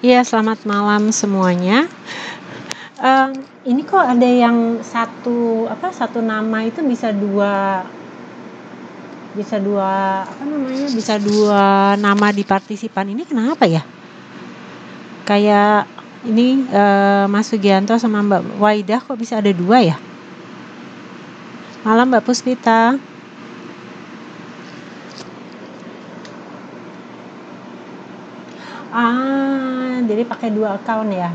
Iya, selamat malam semuanya. Ini kok ada yang satu nama itu bisa dua nama di partisipan ini, kenapa ya? Kayak ini Mas Sugianto sama Mbak Waidah kok bisa ada dua ya? Malam Mbak Puspita. Jadi pakai dua account ya?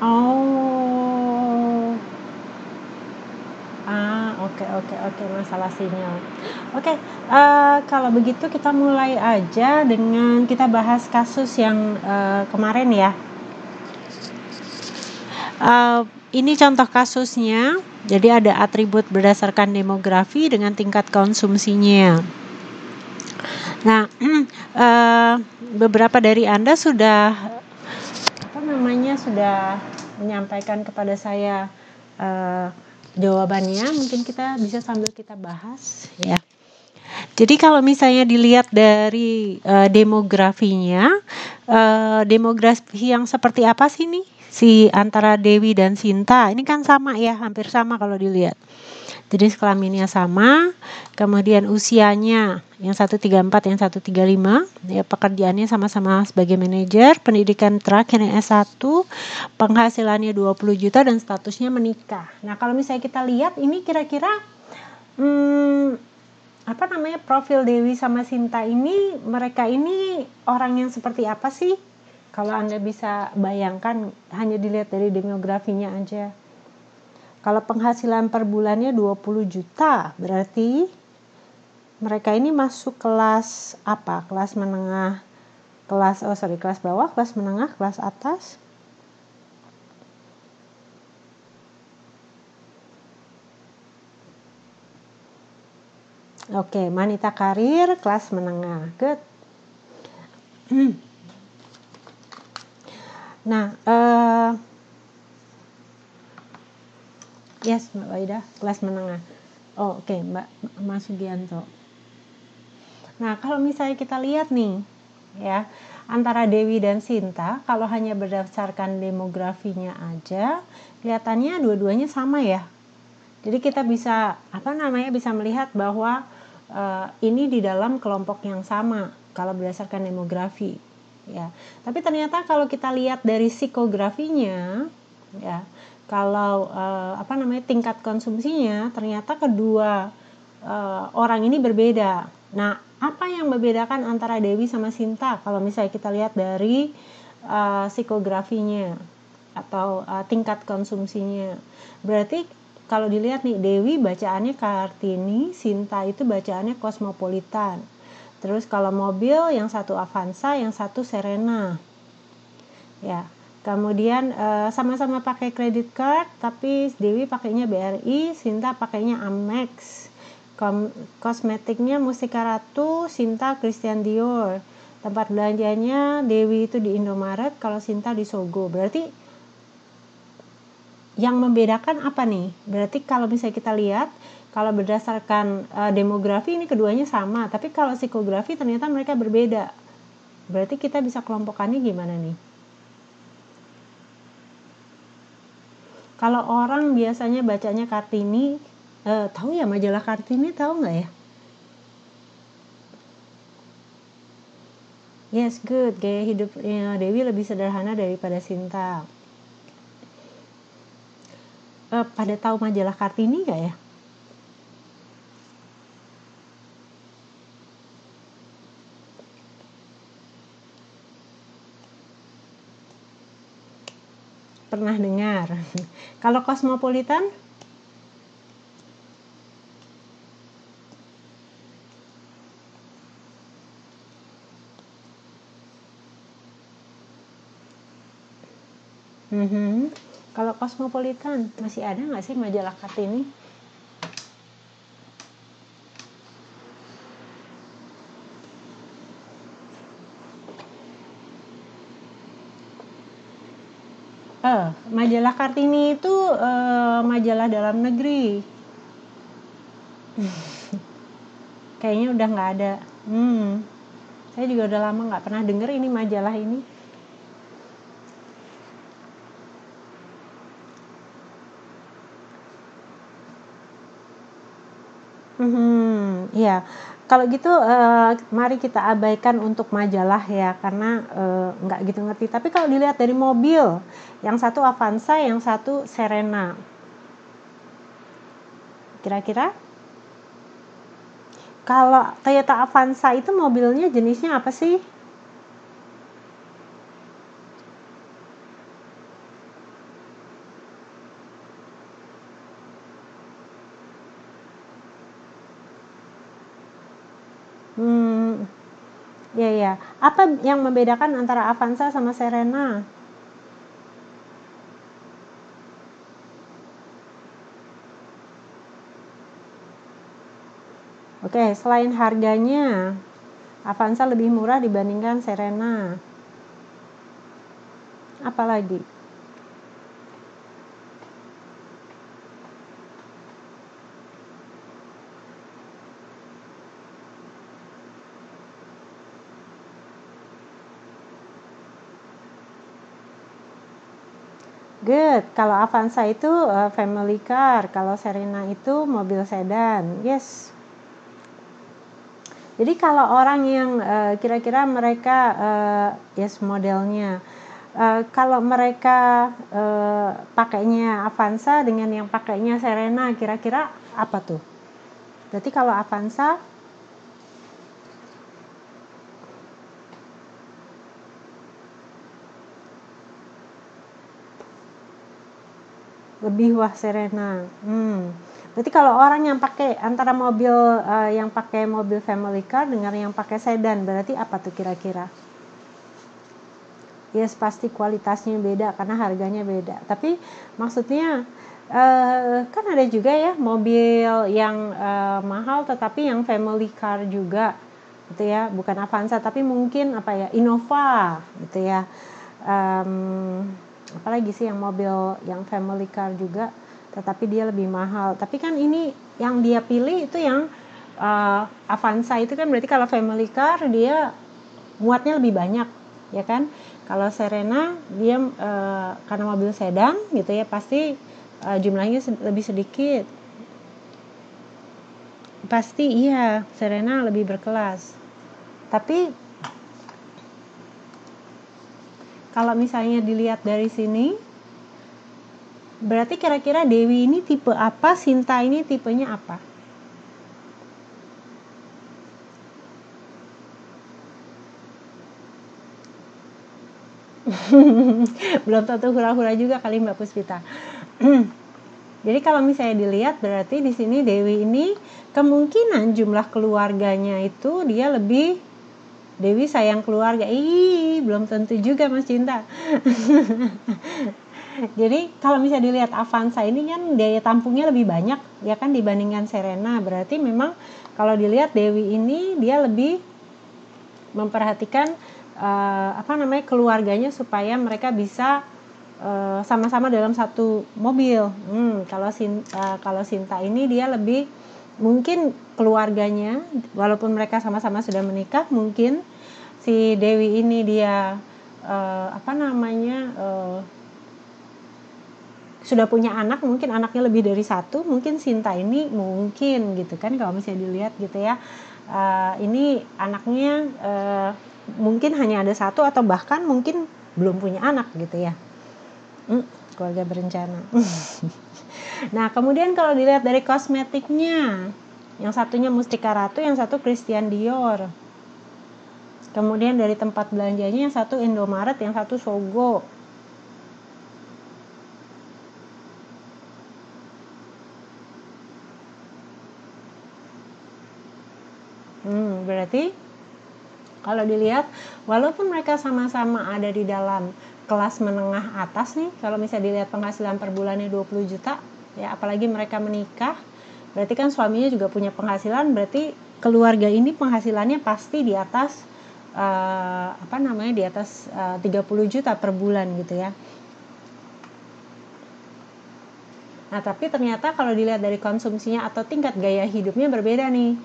Oh. Oke, masalah sinyal. Oke, kalau begitu kita mulai aja dengan kita bahas kasus yang kemarin ya. Ini contoh kasusnya. Jadi ada atribut berdasarkan demografi dengan tingkat konsumsinya. Nah, beberapa dari Anda sudah menyampaikan kepada saya jawabannya. Mungkin kita bisa sambil kita bahas ya. Jadi kalau misalnya dilihat dari demografinya, demografi yang seperti apa sih nih? Si antara Dewi dan Sinta ini kan sama ya, hampir sama kalau dilihat. Jenis kelaminnya sama, kemudian usianya yang 134, yang 135, ya pekerjaannya sama-sama sebagai manajer, pendidikan terakhir yang S1, penghasilannya 20 juta dan statusnya menikah. Nah, kalau misalnya kita lihat ini kira-kira profil Dewi sama Sinta ini, mereka ini orang yang seperti apa sih? Kalau Anda bisa bayangkan hanya dilihat dari demografinya aja. Kalau penghasilan per bulannya 20 juta, berarti mereka ini masuk kelas apa? Kelas menengah, kelas bawah, kelas menengah, kelas atas. Oke, wanita karir, kelas menengah. Good. Nah, yes Mbak Waidah, kelas menengah. Oke, Mas Sugianto. Nah, kalau misalnya kita lihat nih, ya, antara Dewi dan Sinta, kalau hanya berdasarkan demografinya aja, kelihatannya dua-duanya sama ya. Jadi kita bisa bisa melihat bahwa ini di dalam kelompok yang sama kalau berdasarkan demografi, ya. Tapi ternyata kalau kita lihat dari psikografinya, ya, kalau tingkat konsumsinya, ternyata kedua orang ini berbeda. Nah, apa yang membedakan antara Dewi sama Sinta kalau misalnya kita lihat dari psikografinya atau tingkat konsumsinya? Berarti kalau dilihat nih, Dewi bacaannya Kartini, Sinta itu bacaannya Cosmopolitan. Terus kalau mobil, yang satu Avanza, yang satu Serena. Ya. Kemudian sama-sama pakai credit card, tapi Dewi pakainya BRI, Sinta pakainya Amex. Kosmetiknya Mustika Ratu, Sinta Christian Dior. Tempat belanjanya Dewi itu di Indomaret, kalau Sinta di Sogo. Berarti yang membedakan apa nih? Berarti kalau misalnya kita lihat, kalau berdasarkan demografi ini keduanya sama, tapi kalau psikografi ternyata mereka berbeda. Berarti kita bisa kelompokannya gimana nih? Kalau orang biasanya bacanya Kartini, tahu ya majalah Kartini, tahu nggak ya? Yes, good. Gaya hidup Dewi lebih sederhana daripada Sinta. Pada tahu majalah Kartini nggak ya? Pernah dengar. Kalau Cosmopolitan? Kalau Cosmopolitan, masih ada nggak sih majalah Kartini? Majalah Kartini itu majalah dalam negeri. Kayaknya udah nggak ada. Saya juga udah lama nggak pernah denger ini majalah ini. Ya, kalau gitu mari kita abaikan untuk majalah ya, karena nggak gitu ngerti. Tapi kalau dilihat dari mobil, yang satu Avanza, yang satu Serena, kira-kira kalau Toyota Avanza itu mobilnya jenisnya apa sih? Ya. Apa yang membedakan antara Avanza sama Serena? Oke, selain harganya, Avanza lebih murah dibandingkan Serena. Apalagi? Good. Kalau Avanza itu family car, kalau Serena itu mobil sedan. Yes. Jadi kalau orang yang kira-kira mereka yes modelnya, kalau mereka pakainya Avanza dengan yang pakainya Serena, kira-kira apa tuh? Berarti kalau Avanza lebih wah Serena. Berarti kalau orang yang pakai antara mobil yang pakai mobil family car dengan yang pakai sedan, berarti apa tuh kira-kira? Yes, pasti kualitasnya beda karena harganya beda. Tapi maksudnya kan ada juga ya mobil yang mahal tetapi yang family car juga, gitu ya. Bukan Avanza tapi mungkin apa ya, Innova, gitu ya. Apalagi sih yang mobil yang family car juga tetapi dia lebih mahal. Tapi kan ini yang dia pilih itu yang Avanza itu kan berarti kalau family car dia muatnya lebih banyak, ya kan? Kalau Serena dia karena mobil sedan gitu ya, pasti jumlahnya lebih sedikit. Pasti iya, Serena lebih berkelas. Tapi kalau misalnya dilihat dari sini, berarti kira-kira Dewi ini tipe apa, Sinta ini tipenya apa? Belum tentu hura-hura juga kali Mbak Puspita. Jadi kalau misalnya dilihat berarti di sini Dewi ini kemungkinan jumlah keluarganya itu dia lebih Dewi sayang keluarga. Belum tentu juga Mas Cinta. Jadi kalau misalnya dilihat Avanza ini kan daya tampungnya lebih banyak ya kan dibandingkan Serena. Berarti memang kalau dilihat Dewi ini dia lebih memperhatikan keluarganya supaya mereka bisa sama-sama dalam satu mobil. Kalau Sinta ini dia lebih mungkin keluarganya walaupun mereka sama-sama sudah menikah, mungkin si Dewi ini dia sudah punya anak, mungkin anaknya lebih dari satu, mungkin Sinta ini mungkin gitu kan kalau misalnya dilihat gitu ya, ini anaknya mungkin hanya ada satu atau bahkan mungkin belum punya anak gitu ya. Keluarga berencana. Nah kemudian kalau dilihat dari kosmetiknya, yang satunya Mustika Ratu, yang satu Christian Dior. Kemudian dari tempat belanjanya, yang satu Indomaret, yang satu Sogo. Berarti kalau dilihat walaupun mereka sama-sama ada di dalam kelas menengah atas nih, kalau misalnya dilihat penghasilan per bulannya 20 juta ya, apalagi mereka menikah, berarti kan suaminya juga punya penghasilan, berarti keluarga ini penghasilannya pasti di atas di atas 30 juta per bulan gitu ya. Nah, tapi ternyata kalau dilihat dari konsumsinya atau tingkat gaya hidupnya berbeda nih.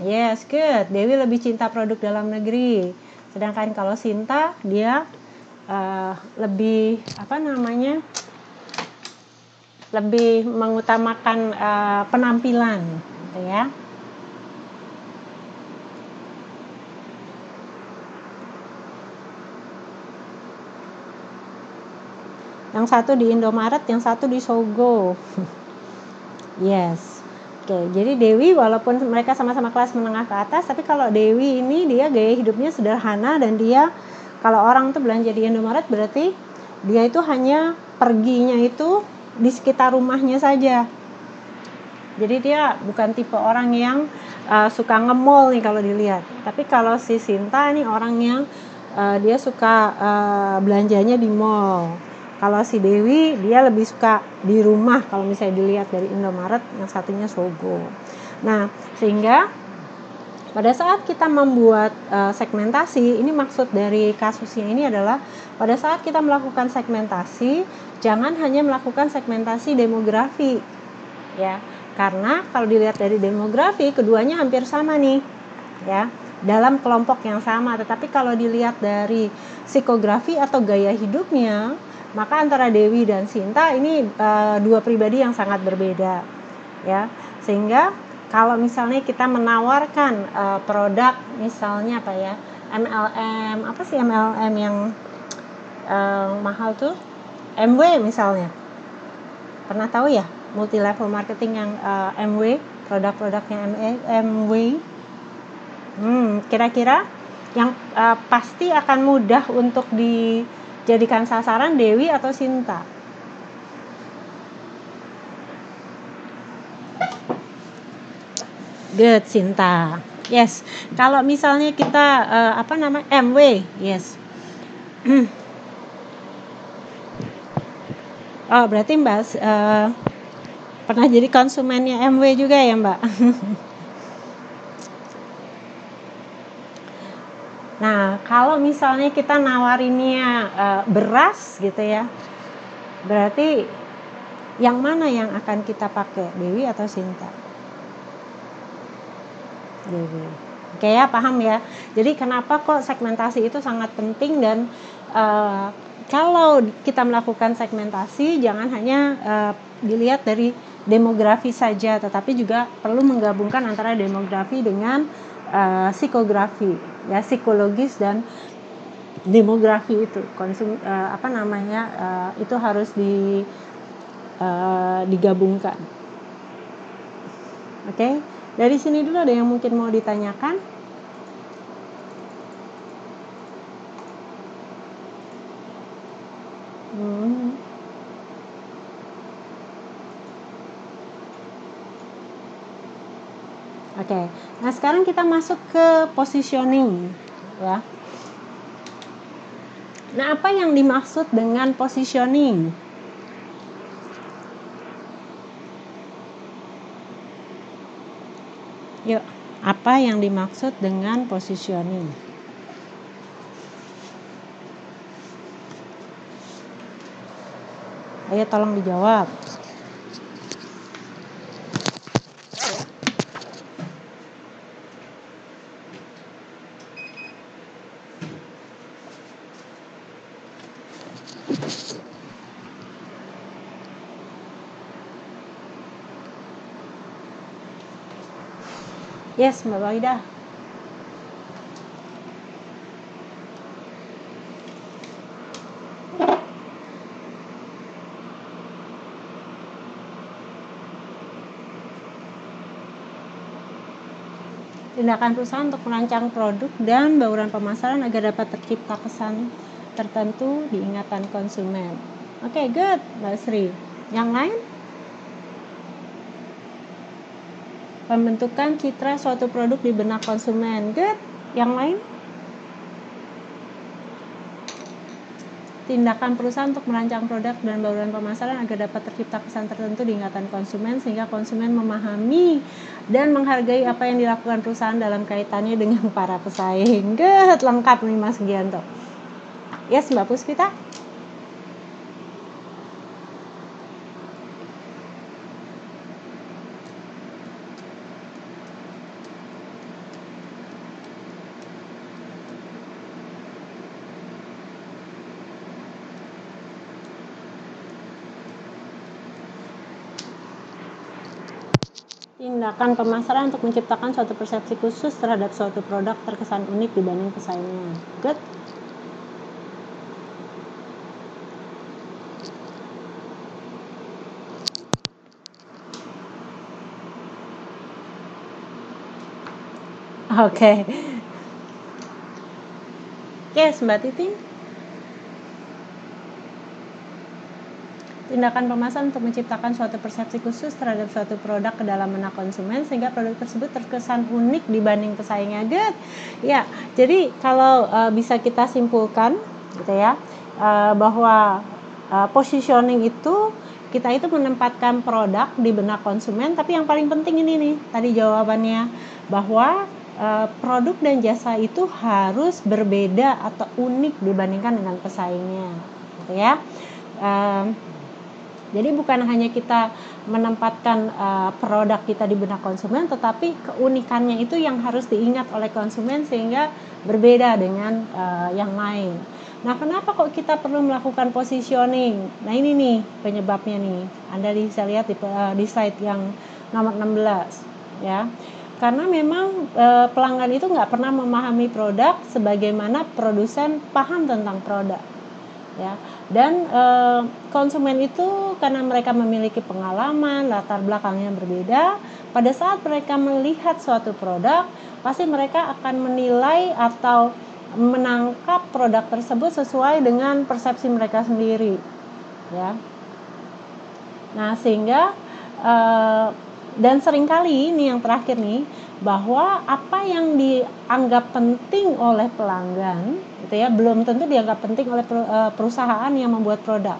Yes, good. Dewi lebih cinta produk dalam negeri. Sedangkan kalau Sinta, dia lebih lebih mengutamakan penampilan, gitu ya. Yang satu di Indomaret, yang satu di Sogo. Yes. Oke, jadi Dewi walaupun mereka sama-sama kelas menengah ke atas, tapi kalau Dewi ini dia gaya hidupnya sederhana dan dia kalau orang tuh belanja di Indomaret berarti dia itu hanya perginya itu di sekitar rumahnya saja. Jadi dia bukan tipe orang yang suka nge-mall nih kalau dilihat. Tapi kalau si Sinta nih orang yang dia suka belanjanya di mall. Kalau si Dewi dia lebih suka di rumah kalau misalnya dilihat dari Indomaret, yang satunya Sogo. Nah, sehingga pada saat kita membuat segmentasi, ini maksud dari kasusnya ini adalah pada saat kita melakukan segmentasi, jangan hanya melakukan segmentasi demografi, ya. Karena kalau dilihat dari demografi, keduanya hampir sama nih, ya, dalam kelompok yang sama. Tetapi kalau dilihat dari psikografi atau gaya hidupnya, maka antara Dewi dan Sinta ini dua pribadi yang sangat berbeda, ya. Sehingga kalau misalnya kita menawarkan produk misalnya apa ya, MLM, apa sih MLM yang mahal tuh, MW misalnya, pernah tahu ya, multi level marketing yang MW, produk-produknya MW. Kira-kira yang pasti akan mudah untuk dijadikan sasaran Dewi atau Sinta? Good, Sinta. Yes. Kalau misalnya kita MW, yes. Oh, berarti Mbak pernah jadi konsumennya MW juga ya, Mbak? Nah, kalau misalnya kita nawarinnya beras gitu ya, berarti yang mana yang akan kita pakai, Dewi atau Sinta? Dewi. Oke ya, paham ya. Jadi kenapa kok segmentasi itu sangat penting, dan kalau kita melakukan segmentasi jangan hanya dilihat dari demografi saja, tetapi juga perlu menggabungkan antara demografi dengan psikografi, ya, psikologis dan demografi itu itu harus digabungkan. Oke, dari sini dulu ada yang mungkin mau ditanyakan? Oke, nah sekarang kita masuk ke positioning, ya. Nah, apa yang dimaksud dengan positioning? Yuk, apa yang dimaksud dengan positioning? Ayo tolong dijawab. Yes, Mbak Waidah. Tindakan perusahaan untuk merancang produk dan bauran pemasaran agar dapat tercipta kesan tertentu di ingatan konsumen. Oke, good, Mbak Sri. Yang lain? Pembentukan citra suatu produk di benak konsumen. Good. Yang lain? Tindakan perusahaan untuk merancang produk dan bauran pemasaran agar dapat tercipta kesan tertentu di ingatan konsumen sehingga konsumen memahami dan menghargai apa yang dilakukan perusahaan dalam kaitannya dengan para pesaing. Good, lengkap nih Mas Gianto. Yes, Mbak Puspita. Tindakan pemasaran untuk menciptakan suatu persepsi khusus terhadap suatu produk terkesan unik dibanding pesaingnya. Good. Oke. Yes, Mbak Titin. Tindakan pemasaran untuk menciptakan suatu persepsi khusus terhadap suatu produk ke dalam benak konsumen sehingga produk tersebut terkesan unik dibanding pesaingnya. Good. Ya, jadi kalau bisa kita simpulkan gitu ya, bahwa positioning itu kita itu menempatkan produk di benak konsumen, tapi yang paling penting ini nih, tadi jawabannya bahwa produk dan jasa itu harus berbeda atau unik dibandingkan dengan pesaingnya, gitu ya. Jadi bukan hanya kita menempatkan produk kita di benak konsumen, tetapi keunikannya itu yang harus diingat oleh konsumen sehingga berbeda dengan yang lain. Nah, kenapa kok kita perlu melakukan positioning? Nah, ini nih penyebabnya nih. Anda bisa lihat di slide yang nomor 16 ya. Karena memang pelanggan itu nggak pernah memahami produk sebagaimana produsen paham tentang produk. Ya, dan konsumen itu karena mereka memiliki pengalaman, latar belakang yang berbeda, pada saat mereka melihat suatu produk, pasti mereka akan menilai atau menangkap produk tersebut sesuai dengan persepsi mereka sendiri, ya. Nah, sehingga dan seringkali ini yang terakhir nih, bahwa apa yang dianggap penting oleh pelanggan gitu ya, belum tentu dianggap penting oleh perusahaan yang membuat produk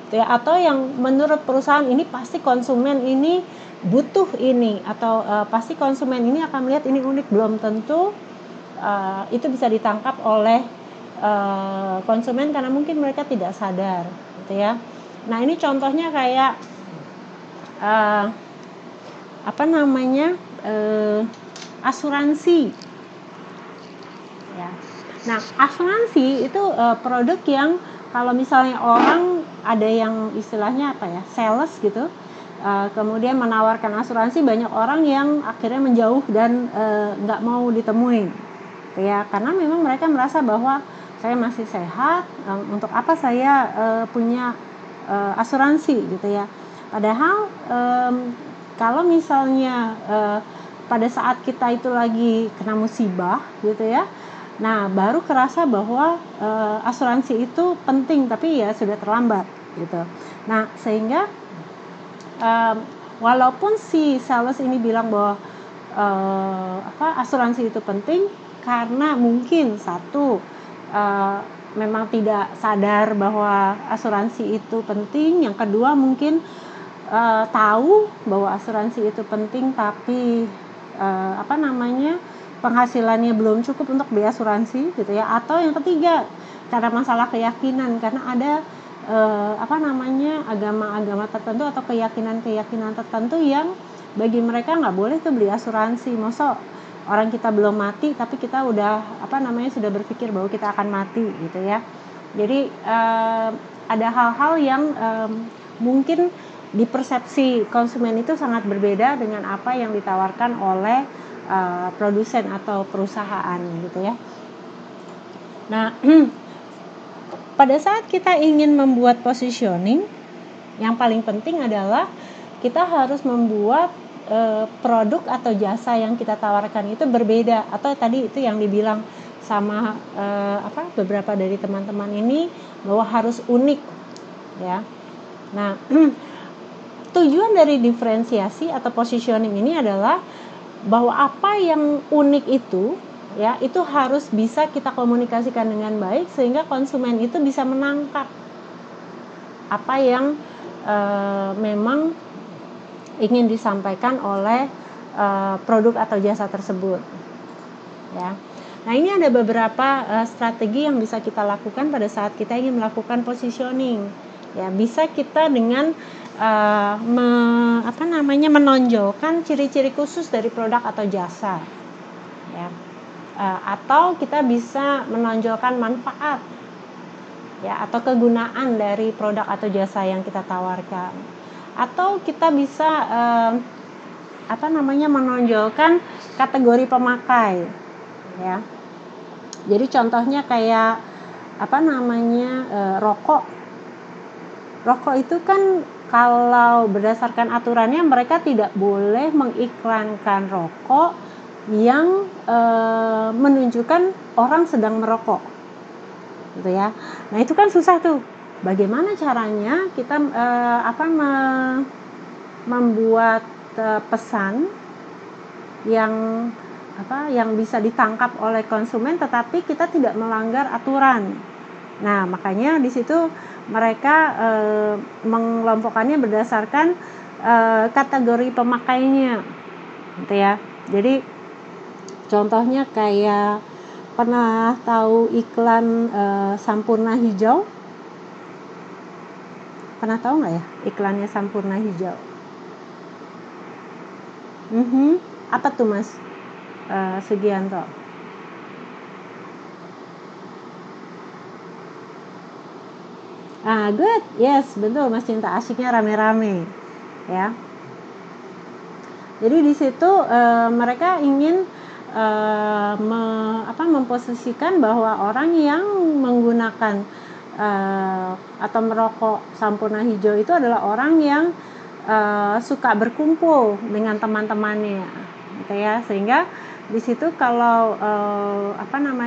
gitu ya, atau yang menurut perusahaan ini pasti konsumen ini butuh ini, atau pasti konsumen ini akan melihat ini unik, belum tentu itu bisa ditangkap oleh konsumen karena mungkin mereka tidak sadar gitu ya. Nah, ini contohnya kayak asuransi ya. Nah, asuransi itu produk yang kalau misalnya orang ada yang istilahnya sales gitu, kemudian menawarkan asuransi, banyak orang yang akhirnya menjauh dan nggak mau ditemuin ya, karena memang mereka merasa bahwa saya masih sehat, untuk apa saya punya asuransi gitu ya. Padahal kalau misalnya pada saat kita itu lagi kena musibah gitu ya, nah baru kerasa bahwa asuransi itu penting, tapi ya sudah terlambat gitu. Nah, sehingga walaupun si sales ini bilang bahwa asuransi itu penting, karena mungkin satu memang tidak sadar bahwa asuransi itu penting, yang kedua mungkin tahu bahwa asuransi itu penting tapi penghasilannya belum cukup untuk beli asuransi gitu ya, atau yang ketiga karena masalah keyakinan, karena ada agama-agama tertentu atau keyakinan tertentu yang bagi mereka nggak boleh tuh beli asuransi. Masa orang kita belum mati tapi kita udah sudah berpikir bahwa kita akan mati gitu ya. Jadi ada hal-hal yang mungkin di persepsi konsumen itu sangat berbeda dengan apa yang ditawarkan oleh produsen atau perusahaan gitu ya. Nah, pada saat kita ingin membuat positioning, yang paling penting adalah kita harus membuat produk atau jasa yang kita tawarkan itu berbeda, atau tadi itu yang dibilang sama beberapa dari teman-teman ini bahwa harus unik ya. Nah, tujuan dari diferensiasi atau positioning ini adalah bahwa apa yang unik itu ya, itu harus bisa kita komunikasikan dengan baik sehingga konsumen itu bisa menangkap apa yang memang ingin disampaikan oleh produk atau jasa tersebut ya. Nah, ini ada beberapa strategi yang bisa kita lakukan pada saat kita ingin melakukan positioning. Ya, bisa kita dengan menonjolkan ciri-ciri khusus dari produk atau jasa. Ya. Atau kita bisa menonjolkan manfaat, ya, atau kegunaan dari produk atau jasa yang kita tawarkan. Atau kita bisa menonjolkan kategori pemakai, ya. Jadi contohnya kayak rokok. Rokok itu kan kalau berdasarkan aturannya mereka tidak boleh mengiklankan rokok yang menunjukkan orang sedang merokok, gitu ya. Nah, itu kan susah tuh. Bagaimana caranya kita membuat pesan yang bisa ditangkap oleh konsumen tetapi kita tidak melanggar aturan. Nah, makanya di situ mereka mengelompokkannya berdasarkan kategori pemakainya, gitu ya. Jadi contohnya kayak pernah tahu iklan Sampurna Hijau? Pernah tahu nggak ya iklannya Sampurna Hijau? Apa tuh Mas Sugianto? Good, yes, betul Mas Cinta, asyiknya rame-rame, ya. Jadi di situ mereka ingin memposisikan bahwa orang yang menggunakan atau merokok Sampurna Hijau itu adalah orang yang suka berkumpul dengan teman-temannya, gitu ya. Sehingga di situ kalau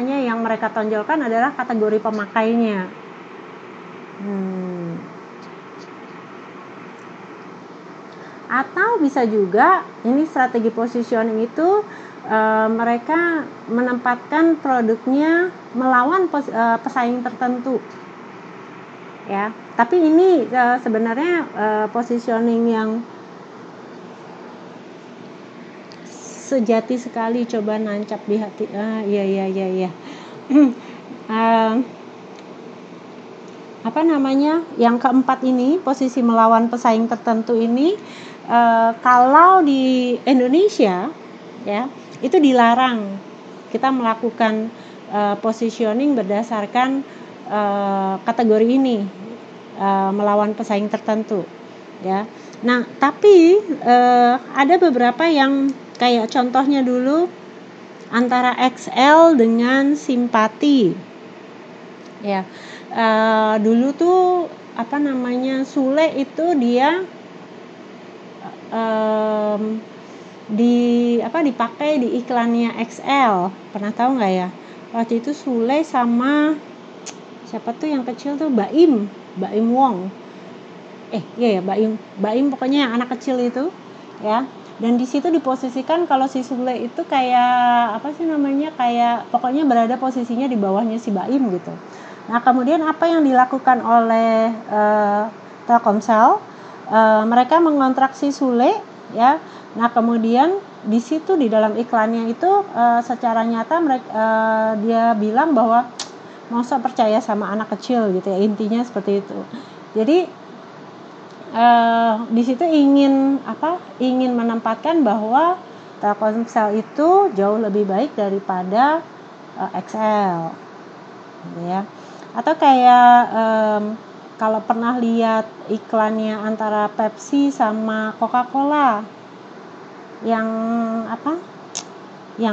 yang mereka tonjolkan adalah kategori pemakainya. Atau bisa juga ini strategi positioning itu mereka menempatkan produknya melawan pesaing tertentu, ya. Tapi ini sebenarnya positioning yang sejati sekali, coba nancap di hati. Iya. Yang keempat ini, posisi melawan pesaing tertentu ini, kalau di Indonesia, ya, itu dilarang kita melakukan positioning berdasarkan kategori ini, melawan pesaing tertentu, ya. Nah, tapi ada beberapa yang kayak contohnya dulu antara XL dengan Simpati, ya. Dulu tuh Sule itu dia dipakai di iklannya XL. Pernah tahu nggak ya? Waktu itu Sule sama siapa tuh yang kecil tuh, Baim Wong. Baim pokoknya yang anak kecil itu, ya. Dan di situ diposisikan kalau si Sule itu kayak kayak pokoknya berada posisinya di bawahnya si Baim gitu. Nah, kemudian apa yang dilakukan oleh Telkomsel? Mereka mengontrak si Sule, ya. Nah, kemudian di situ di dalam iklannya itu secara nyata dia bilang bahwa masa percaya sama anak kecil gitu ya, intinya seperti itu. Jadi di situ ingin menempatkan bahwa Telkomsel itu jauh lebih baik daripada XL, gitu ya. Atau kayak kalau pernah lihat iklannya antara Pepsi sama Coca-Cola yang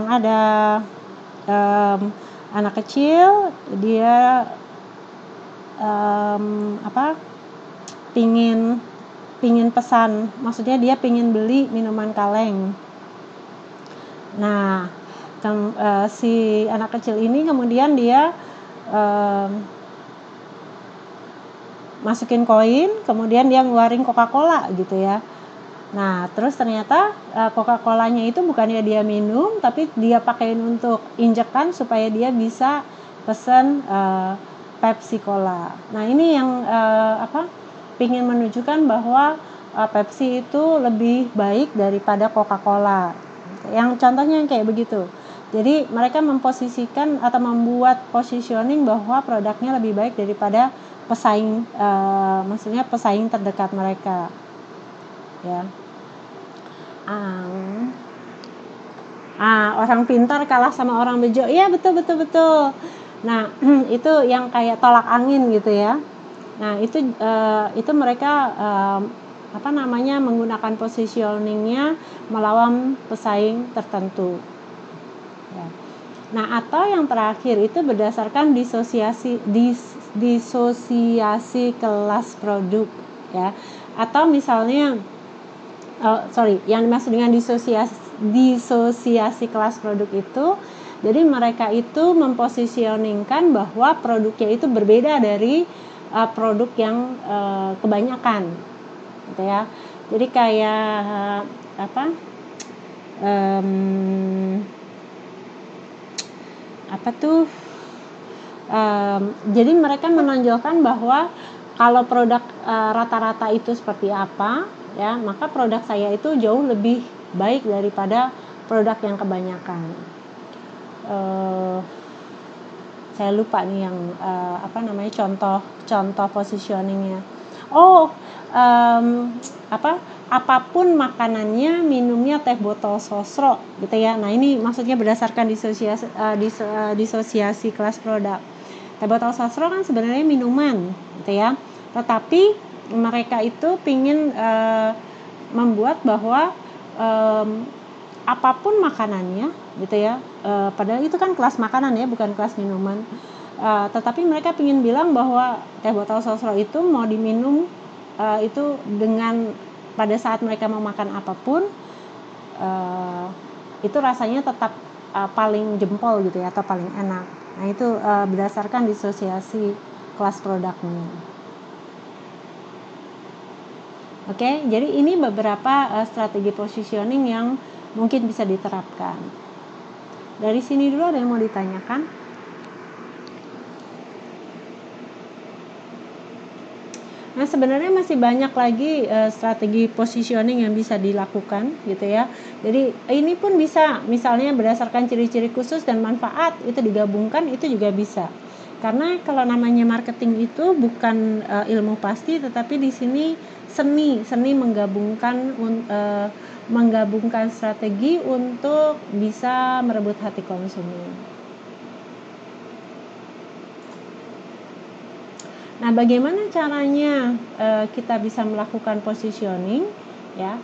ada anak kecil, dia pingin pesan, maksudnya dia pingin beli minuman kaleng. Nah, si anak kecil ini kemudian dia masukin koin, kemudian dia ngeluarin Coca-Cola gitu ya. Nah, terus ternyata Coca-Colanya itu bukannya dia minum, tapi dia pakein untuk injekan supaya dia bisa pesen Pepsi Cola. Nah, ini yang ingin menunjukkan bahwa Pepsi itu lebih baik daripada Coca-Cola. Yang contohnya yang kayak begitu. Jadi mereka memposisikan atau membuat positioning bahwa produknya lebih baik daripada pesaing, maksudnya pesaing terdekat mereka, ya. Orang pintar kalah sama orang bejo, ya betul. Nah itu yang kayak tolak angin gitu ya. Nah itu mereka menggunakan positioningnya melawan pesaing tertentu. Ya. Nah, atau yang terakhir itu berdasarkan disosiasi kelas produk, ya. Atau misalnya, yang dimaksud dengan disosiasi kelas produk itu, jadi mereka itu mempositioningkan bahwa produknya itu berbeda dari produk yang kebanyakan, gitu ya. Jadi kayak jadi mereka menonjolkan bahwa kalau produk rata-rata itu seperti apa, ya, maka produk saya itu jauh lebih baik daripada produk yang kebanyakan. Saya lupa nih yang contoh positioningnya. Apapun makanannya, minumnya teh botol sosro, gitu ya. Nah, ini maksudnya berdasarkan disosiasi kelas produk. Teh botol sosro kan sebenarnya minuman, gitu ya. Tetapi mereka itu pingin membuat bahwa apapun makanannya, gitu ya. Padahal itu kan kelas makanan ya, bukan kelas minuman. Tetapi mereka pingin bilang bahwa teh botol sosro itu mau diminum itu dengan pada saat mereka mau makan apapun, itu rasanya tetap paling jempol gitu ya, atau paling enak. Nah itu berdasarkan disosiasi kelas produknya. Oke, jadi ini beberapa strategi positioning yang mungkin bisa diterapkan. Dari sini dulu ada yang mau ditanyakan? Nah, sebenarnya masih banyak lagi strategi positioning yang bisa dilakukan, gitu ya. Jadi ini pun bisa, misalnya berdasarkan ciri-ciri khusus dan manfaat itu digabungkan, itu juga bisa. Karena kalau namanya marketing itu bukan ilmu pasti, tetapi di sini seni menggabungkan strategi untuk bisa merebut hati konsumen. Nah, bagaimana caranya kita bisa melakukan positioning, ya?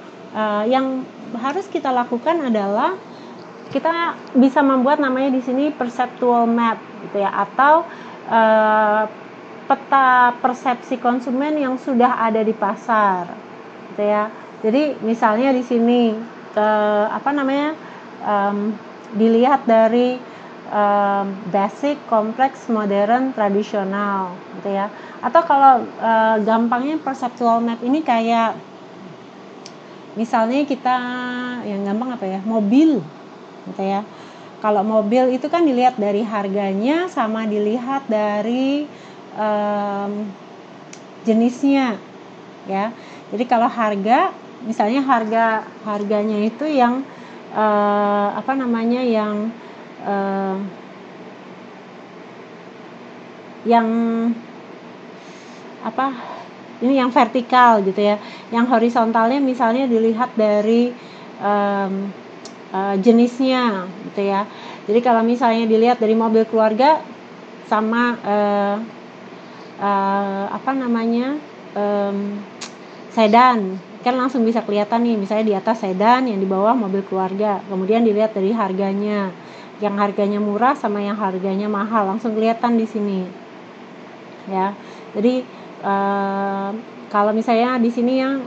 Yang harus kita lakukan adalah kita bisa membuat namanya di sini perceptual map, gitu ya, atau peta persepsi konsumen yang sudah ada di pasar, gitu ya. Jadi misalnya di sini dilihat dari basic, kompleks, modern, tradisional, gitu ya. Atau kalau gampangnya perceptual map ini kayak misalnya kita yang gampang mobil, gitu ya. Kalau mobil itu kan dilihat dari harganya sama dilihat dari jenisnya, ya. Jadi kalau harga, misalnya harganya itu yang ini yang vertikal, gitu ya. Yang horizontalnya misalnya dilihat dari jenisnya, gitu ya. Jadi kalau misalnya dilihat dari mobil keluarga sama sedan, kan langsung bisa kelihatan nih, misalnya di atas sedan, yang di bawah mobil keluarga. Kemudian dilihat dari harganya, yang harganya murah sama yang harganya mahal, langsung kelihatan di sini, ya. Jadi kalau misalnya di sini yang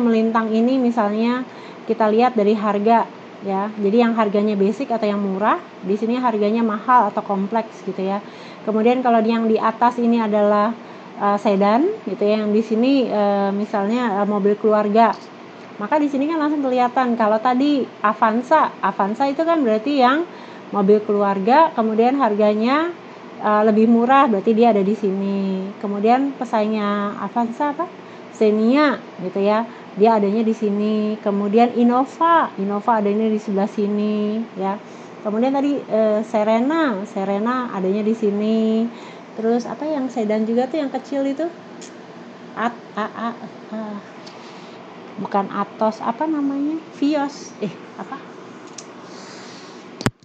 melintang ini, misalnya kita lihat dari harga, ya. Jadi yang harganya basic atau yang murah, di sini harganya mahal atau kompleks, gitu ya. Kemudian kalau yang di atas ini adalah sedan, gitu ya. Yang di sini misalnya mobil keluarga. Maka di sini kan langsung kelihatan. Kalau tadi Avanza itu kan berarti yang mobil keluarga, kemudian harganya lebih murah, berarti dia ada di sini. Kemudian pesaingnya Avanza Xenia, gitu ya. dia adanya di sini. Kemudian Innova adanya di sebelah sini, ya. Kemudian tadi Serena adanya di sini. Terus apa yang sedan juga tuh yang kecil itu? Bukan Atos, apa namanya? Vios. Apa?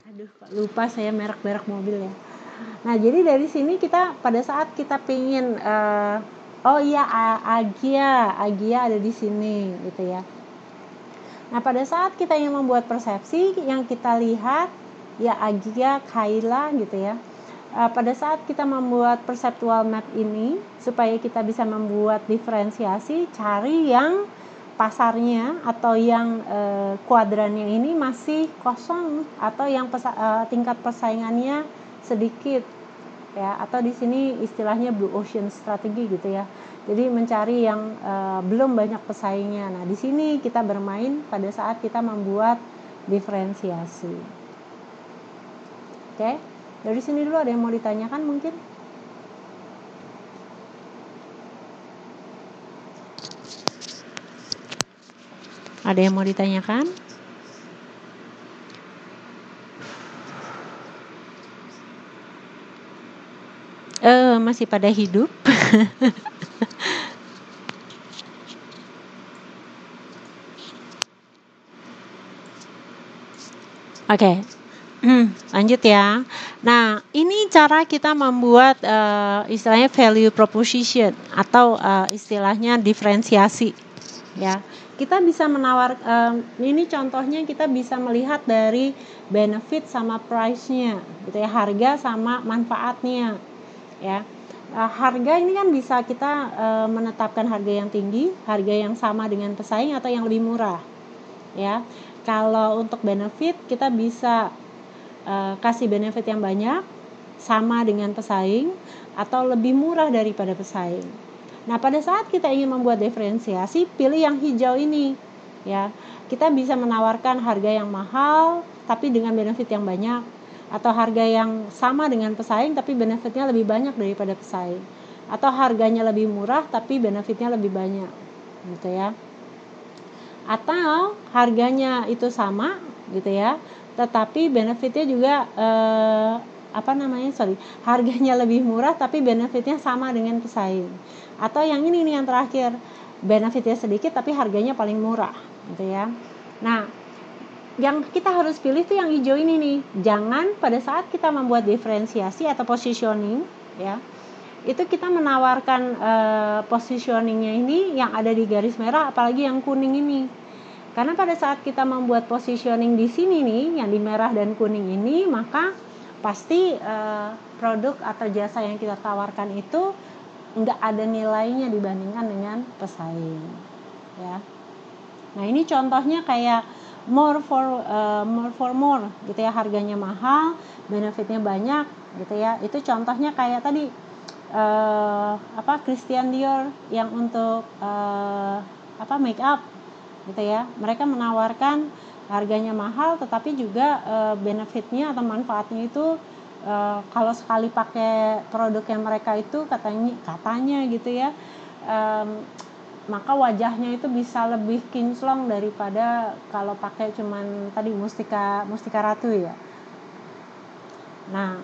Aduh, kok lupa saya merek-merek mobil ya. Nah, jadi dari sini kita pada saat kita pingin Agia ada di sini gitu ya. Nah, pada saat kita ingin membuat persepsi yang kita lihat ya Agia, Kaila gitu ya. Pada saat kita membuat perceptual map ini supaya kita bisa membuat diferensiasi, cari yang pasarnya atau yang kuadrannya ini masih kosong atau yang tingkat persaingannya sedikit ya, atau di sini istilahnya blue ocean strategi gitu ya. Jadi mencari yang belum banyak pesaingnya. Nah, di sini kita bermain pada saat kita membuat diferensiasi. Oke. Dari sini dulu ada yang mau ditanyakan mungkin? Ada yang mau ditanyakan? Masih pada hidup. Oke. Lanjut ya. Nah, ini cara kita membuat istilahnya value proposition atau istilahnya diferensiasi. Ya, kita bisa ini contohnya kita bisa melihat dari benefit sama price-nya, gitu ya, harga sama manfaatnya. Ya, harga ini kan bisa kita menetapkan harga yang tinggi, harga yang sama dengan pesaing atau yang lebih murah. Ya, kalau untuk benefit kita bisa kasih benefit yang banyak sama dengan pesaing atau lebih murah daripada pesaing. Nah, pada saat kita ingin membuat diferensiasi, pilih yang hijau ini ya. Kita bisa menawarkan harga yang mahal tapi dengan benefit yang banyak, atau harga yang sama dengan pesaing tapi benefitnya lebih banyak daripada pesaing, atau harganya lebih murah tapi benefitnya lebih banyak gitu ya. Atau harganya itu sama gitu ya, tetapi benefitnya juga harganya lebih murah tapi benefitnya sama dengan pesaing. Atau yang ini nih yang terakhir, benefitnya sedikit tapi harganya paling murah gitu ya. Nah, yang kita harus pilih tuh yang hijau ini nih. Jangan pada saat kita membuat diferensiasi atau positioning ya, itu kita menawarkan positioningnya ini yang ada di garis merah, apalagi yang kuning ini. Karena pada saat kita membuat positioning di sini nih, yang di merah dan kuning ini, maka pasti produk atau jasa yang kita tawarkan itu nggak ada nilainya dibandingkan dengan pesaing. Ya. Nah, ini contohnya kayak more for more gitu ya, harganya mahal, benefitnya banyak gitu ya. Itu contohnya kayak tadi Christian Dior yang untuk make up gitu ya. Mereka menawarkan harganya mahal tetapi juga benefitnya atau manfaatnya itu kalau sekali pakai produknya mereka itu katanya gitu ya, maka wajahnya itu bisa lebih kinclong daripada kalau pakai cuman tadi mustika ratu ya. Nah,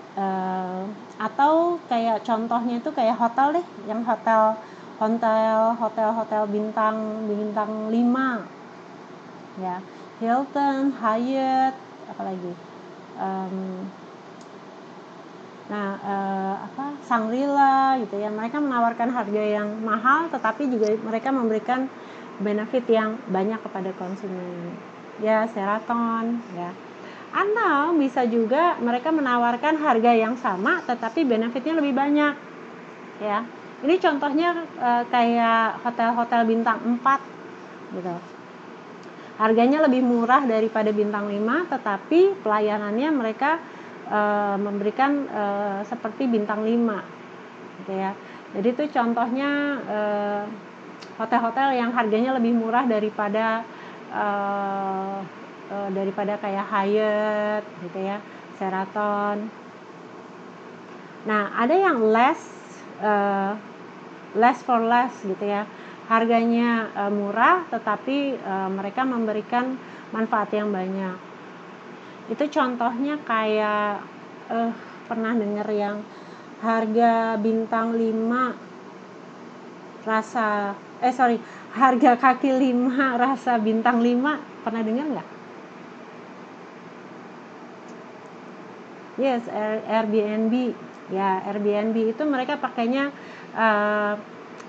atau kayak contohnya itu kayak hotel deh, yang hotel bintang 5 ya, Hilton, Hyatt, apalagi Shangri-La gitu ya. Mereka menawarkan harga yang mahal tetapi juga mereka memberikan benefit yang banyak kepada konsumen ya. Sheraton ya. Atau bisa juga mereka menawarkan harga yang sama tetapi benefitnya lebih banyak ya. Ini contohnya kayak hotel-hotel bintang 4 gitu. Harganya lebih murah daripada bintang 5 tetapi pelayanannya mereka memberikan seperti bintang 5 gitu ya. Jadi itu contohnya hotel-hotel yang harganya lebih murah daripada kayak Hyatt gitu ya, Sheraton. Nah, ada yang less for less gitu ya. harganya murah tetapi mereka memberikan manfaat yang banyak. Itu contohnya kayak pernah dengar yang harga bintang 5 rasa harga kaki 5 rasa bintang 5, pernah dengar nggak? Yes, Airbnb. Ya, Airbnb itu mereka pakainya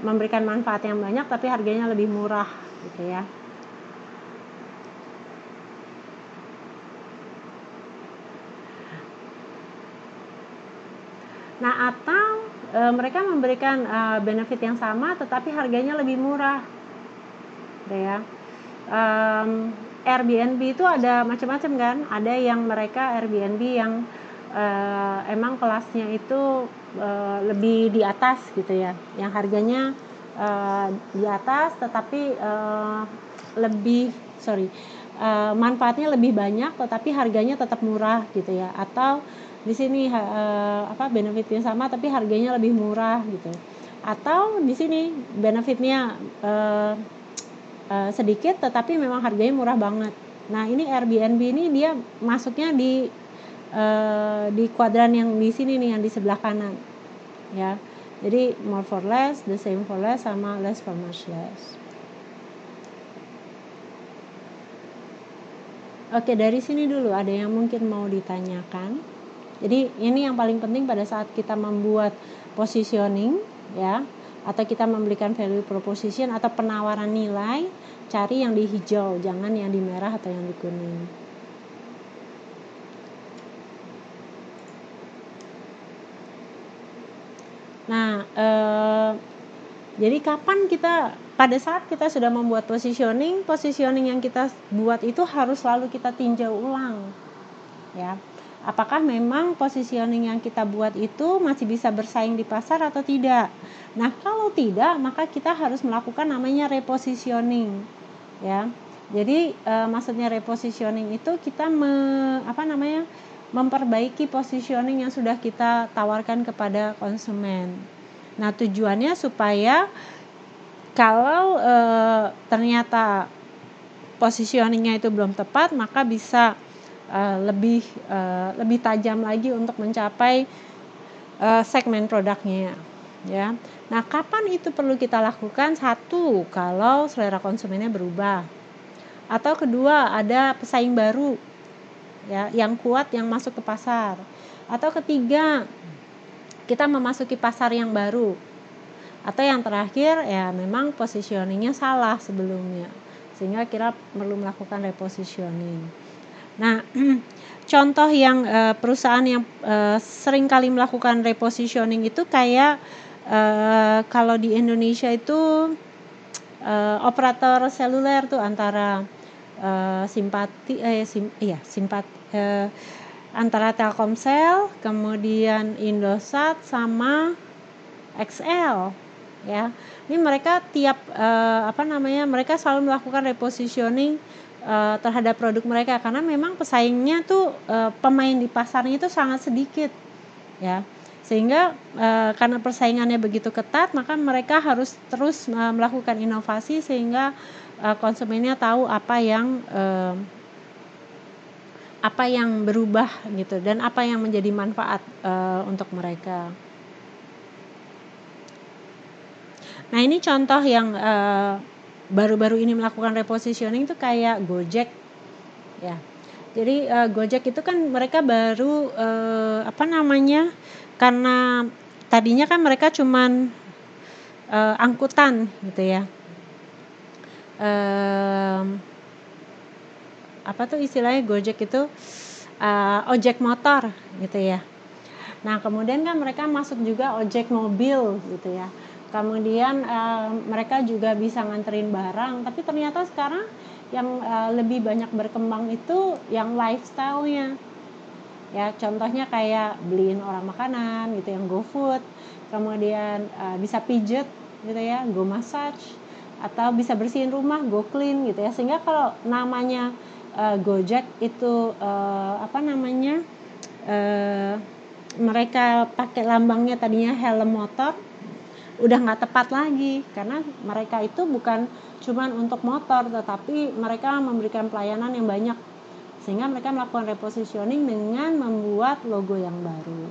memberikan manfaat yang banyak tapi harganya lebih murah gitu ya. Nah, atau mereka memberikan benefit yang sama tetapi harganya lebih murah. Ya. Airbnb itu ada macam-macam kan. Ada yang mereka Airbnb yang emang kelasnya itu lebih di atas gitu ya. Yang harganya di atas tetapi manfaatnya lebih banyak tetapi harganya tetap murah gitu ya. Atau di sini benefitnya sama tapi harganya lebih murah gitu. Atau di sini benefitnya sedikit tetapi memang harganya murah banget. Nah, ini Airbnb ini dia masuknya di kuadran yang di sini nih, yang di sebelah kanan ya. Jadi more for less, the same for less, sama less for much less. Oke, dari sini dulu ada yang mungkin mau ditanyakan. Jadi ini yang paling penting pada saat kita membuat positioning ya, atau kita memberikan value proposition atau penawaran nilai, cari yang di hijau, jangan yang di merah atau yang di kuning. Nah, jadi kapan pada saat kita sudah membuat positioning yang kita buat itu harus selalu kita tinjau ulang ya. Apakah memang positioning yang kita buat itu masih bisa bersaing di pasar atau tidak? Nah, kalau tidak, maka kita harus melakukan namanya repositioning, ya. Jadi maksudnya repositioning itu kita memperbaiki positioning yang sudah kita tawarkan kepada konsumen. Nah, tujuannya supaya kalau ternyata positioningnya itu belum tepat, maka bisa lebih tajam lagi untuk mencapai segmen produknya ya. Nah, kapan itu perlu kita lakukan? Satu, kalau selera konsumennya berubah, atau kedua ada pesaing baru ya yang kuat yang masuk ke pasar, atau ketiga kita memasuki pasar yang baru, atau yang terakhir ya memang positioningnya salah sebelumnya sehingga kita perlu melakukan repositioning. Nah, contoh yang perusahaan yang sering kali melakukan repositioning itu kayak kalau di Indonesia itu operator seluler tuh antara antara Telkomsel, kemudian Indosat sama XL ya. Ini mereka mereka selalu melakukan repositioning terhadap produk mereka karena memang pesaingnya tuh pemain di pasarnya itu sangat sedikit ya, sehingga karena persaingannya begitu ketat maka mereka harus terus melakukan inovasi sehingga konsumennya tahu apa yang berubah gitu dan apa yang menjadi manfaat untuk mereka. Nah, ini contoh yang baru-baru ini melakukan repositioning itu kayak Gojek ya. Jadi Gojek itu kan mereka baru karena tadinya kan mereka cuman angkutan gitu ya. Istilahnya Gojek itu ojek motor gitu ya. Nah, kemudian kan mereka masuk juga ojek mobil gitu ya. Kemudian mereka juga bisa nganterin barang, tapi ternyata sekarang yang lebih banyak berkembang itu yang lifestyle-nya. Ya, contohnya kayak beliin orang makanan gitu yang GoFood, kemudian bisa pijet gitu ya, Go Massage, atau bisa bersihin rumah, Go Clean gitu ya. Sehingga kalau namanya Gojek itu mereka pakai lambangnya tadinya helm motor. udah nggak tepat lagi, karena mereka itu bukan cuman untuk motor, tetapi mereka memberikan pelayanan yang banyak, sehingga mereka melakukan repositioning dengan membuat logo yang baru.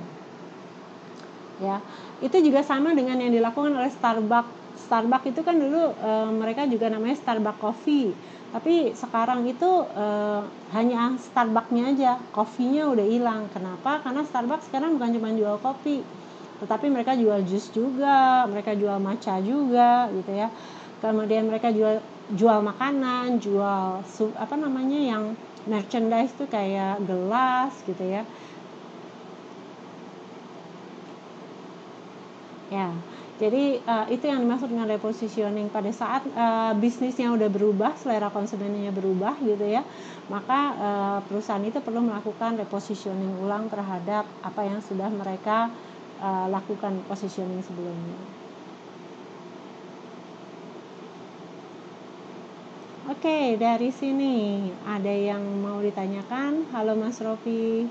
Ya, itu juga sama dengan yang dilakukan oleh Starbucks. Starbucks itu kan dulu mereka juga namanya Starbucks Coffee, tapi sekarang itu hanya Starbucks-nya aja, kopinya udah hilang. Kenapa? Karena Starbucks sekarang bukan cuma jual kopi, tetapi mereka jual jus juga, mereka jual matcha juga gitu ya. Kemudian mereka jual makanan, jual yang merchandise tuh kayak gelas gitu ya. Ya, jadi itu yang dimaksud dengan repositioning. Pada saat bisnisnya udah berubah, selera konsumennya berubah gitu ya, maka perusahaan itu perlu melakukan repositioning ulang terhadap apa yang sudah mereka lakukan positioning sebelumnya. Oke, dari sini ada yang mau ditanyakan? Halo Mas Rofi.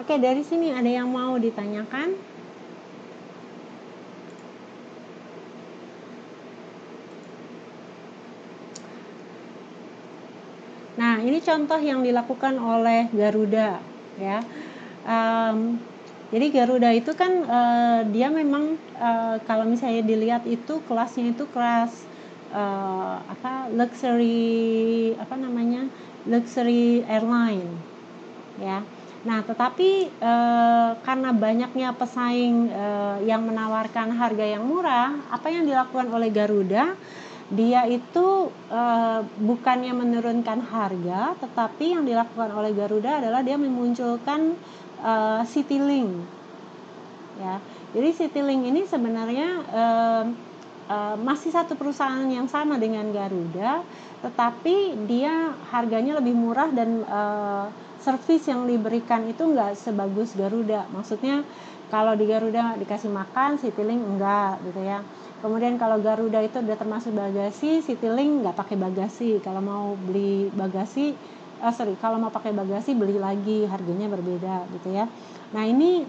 Oke, dari sini ada yang mau ditanyakan? Nah, ini contoh yang dilakukan oleh Garuda ya. Jadi Garuda itu kan dia memang kalau misalnya dilihat itu kelasnya itu kelas luxury airline ya. Nah, tetapi karena banyaknya pesaing yang menawarkan harga yang murah, apa yang dilakukan oleh Garuda, dia itu bukannya menurunkan harga, tetapi yang dilakukan oleh Garuda adalah dia memunculkan Citylink. Ya, jadi Citylink ini sebenarnya masih satu perusahaan yang sama dengan Garuda, tetapi dia harganya lebih murah dan servis yang diberikan itu nggak sebagus Garuda. Maksudnya kalau di Garuda dikasih makan, Citylink enggak gitu ya. Kemudian kalau Garuda itu udah termasuk bagasi, Citylink nggak pakai bagasi. Kalau mau beli bagasi, kalau mau pakai bagasi beli lagi, harganya berbeda gitu ya. Nah ini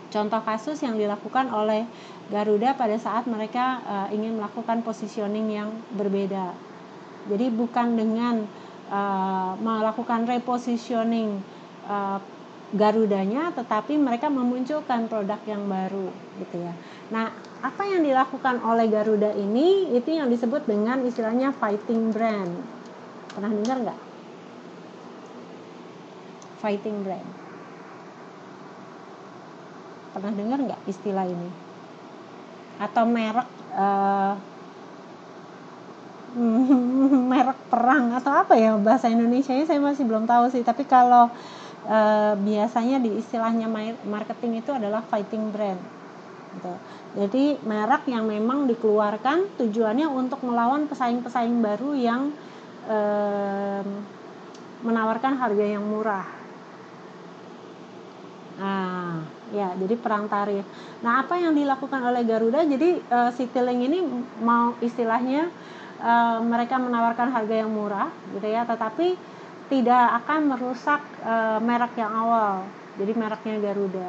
contoh kasus yang dilakukan oleh Garuda pada saat mereka ingin melakukan positioning yang berbeda. Jadi bukan dengan melakukan repositioning Garudanya, tetapi mereka memunculkan produk yang baru gitu ya. Nah, apa yang dilakukan oleh Garuda ini itu yang disebut dengan istilahnya fighting brand. Pernah dengar nggak? Fighting brand. Pernah dengar nggak istilah ini? Atau merek merek perang atau apa ya bahasa Indonesianya saya masih belum tahu sih, tapi kalau biasanya di istilahnya marketing itu adalah fighting brand gitu. Jadi merek yang memang dikeluarkan tujuannya untuk melawan pesaing-pesaing baru yang menawarkan harga yang murah. Nah, ya, jadi perang tarif. Nah, apa yang dilakukan oleh Garuda? Jadi Citylink ini mau istilahnya mereka menawarkan harga yang murah, gitu ya, tetapi tidak akan merusak merek yang awal. Jadi mereknya Garuda.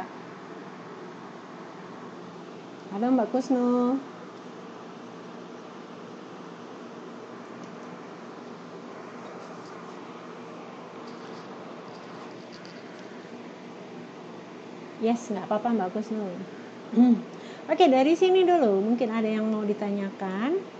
Halo Mbak Kusnu. Yes, nggak apa-apa Mbak Kusnu. Oke, dari sini dulu. Mungkin ada yang mau ditanyakan.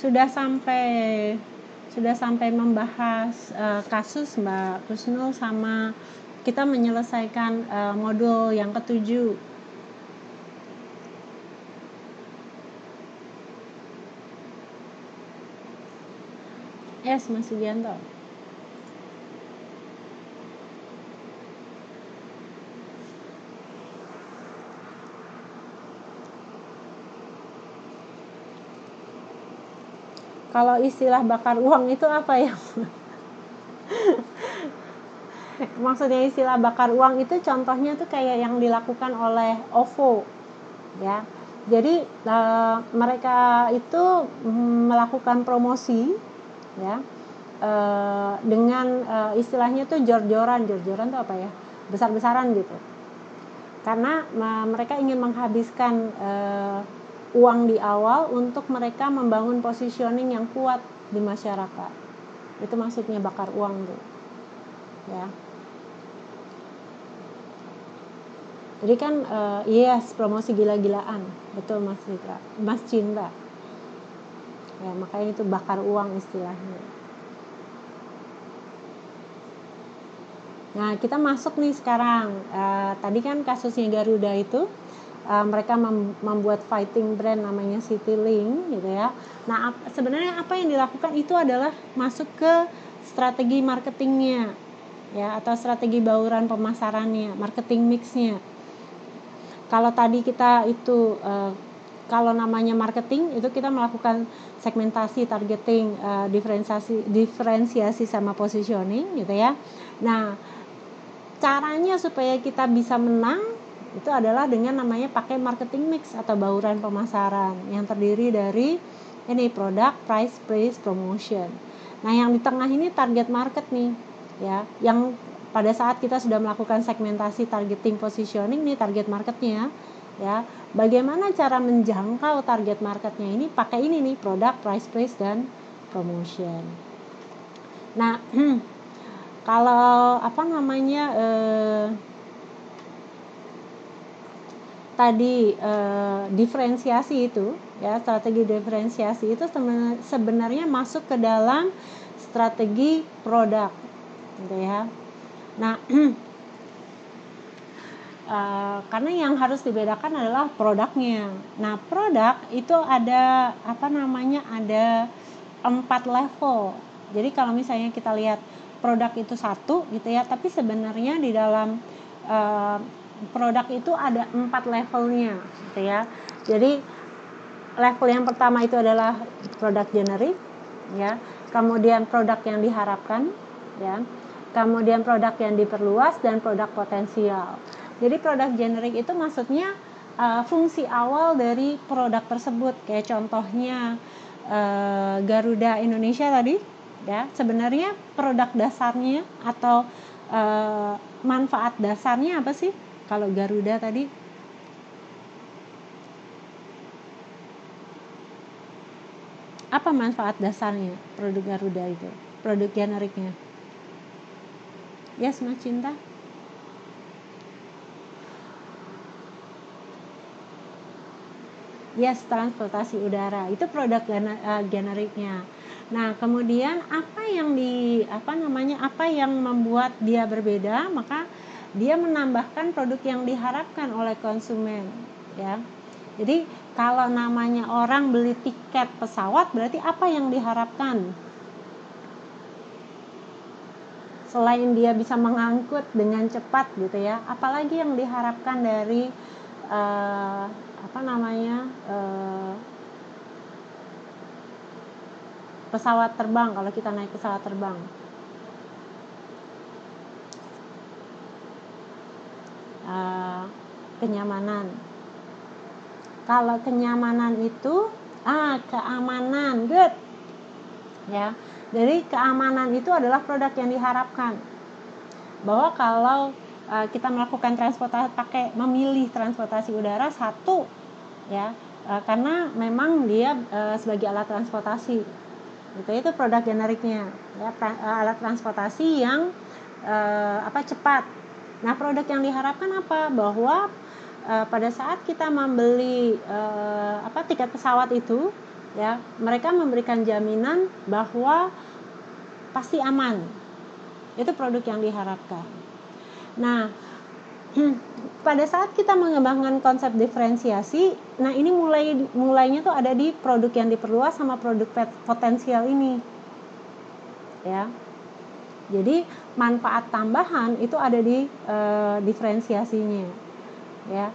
sudah sampai membahas kasus Mbak Kusnul, sama kita menyelesaikan modul yang ke-7. Yes, Mas Sugianto. Kalau istilah bakar uang itu apa ya? Maksudnya istilah bakar uang itu contohnya tuh kayak yang dilakukan oleh OVO, ya. Jadi mereka itu melakukan promosi, ya, dengan istilahnya tuh jor-joran tuh apa ya? Besar-besaran gitu. Karena mereka ingin menghabiskan uang di awal untuk mereka membangun positioning yang kuat di masyarakat. Itu maksudnya bakar uang tuh, ya. Jadi kan yes, promosi gila-gilaan, betul Mas Cinta. Ya, makanya itu bakar uang istilahnya. Nah, kita masuk nih sekarang. Tadi kan kasusnya Garuda itu. Mereka membuat fighting brand namanya Citylink gitu ya. Nah, sebenarnya apa yang dilakukan itu adalah masuk ke strategi marketingnya, ya, atau strategi bauran pemasarannya, marketing mixnya. Kalau tadi kita itu kalau namanya marketing itu kita melakukan segmentasi, targeting, diferensiasi sama positioning gitu ya. Nah, caranya supaya kita bisa menang itu adalah dengan namanya pakai marketing mix atau bauran pemasaran yang terdiri dari ini produk, price, place, promotion. Nah, yang di tengah ini target market nih, ya, yang pada saat kita sudah melakukan segmentasi, targeting, positioning nih target marketnya, ya. Bagaimana cara menjangkau target marketnya ini? Pakai ini nih, produk, price, place, dan promotion. Nah, kalau apa namanya tadi diferensiasi itu, ya, strategi diferensiasi itu sebenarnya masuk ke dalam strategi produk, gitu ya. Nah, karena yang harus dibedakan adalah produknya. Nah, produk itu ada apa namanya, ada 4 level. Jadi kalau misalnya kita lihat produk itu satu gitu ya, tapi sebenarnya di dalam produk itu ada 4 levelnya gitu ya. Jadi level yang pertama itu adalah produk generik, ya. Kemudian produk yang diharapkan, ya. Kemudian produk yang diperluas dan produk potensial. Jadi produk generik itu maksudnya fungsi awal dari produk tersebut, kayak contohnya Garuda Indonesia tadi, ya. Sebenarnya produk dasarnya atau manfaat dasarnya apa sih? Kalau Garuda tadi, apa manfaat dasarnya produk Garuda itu? Produk generiknya. Yes, Mas Cinta? Yes, transportasi udara. Itu produk generiknya. Nah, kemudian apa yang membuat dia berbeda? Maka dia menambahkan produk yang diharapkan oleh konsumen, ya. Jadi kalau namanya orang beli tiket pesawat, berarti apa yang diharapkan? Selain dia bisa mengangkut dengan cepat gitu ya, apalagi yang diharapkan dari pesawat terbang, kalau kita naik pesawat terbang? Kenyamanan. Kalau kenyamanan itu keamanan, good, ya. Jadi keamanan itu adalah produk yang diharapkan, bahwa kalau kita melakukan memilih transportasi udara satu, ya, karena memang dia sebagai alat transportasi, itu produk generiknya, ya, alat transportasi yang cepat. Nah, produk yang diharapkan apa? Bahwa pada saat kita membeli tiket pesawat itu, ya, mereka memberikan jaminan bahwa pasti aman. Itu produk yang diharapkan. Nah, pada saat kita mengembangkan konsep diferensiasi, nah ini mulainya tuh ada di produk yang diperluas sama produk potensial ini, ya. Jadi manfaat tambahan itu ada di diferensiasinya, ya.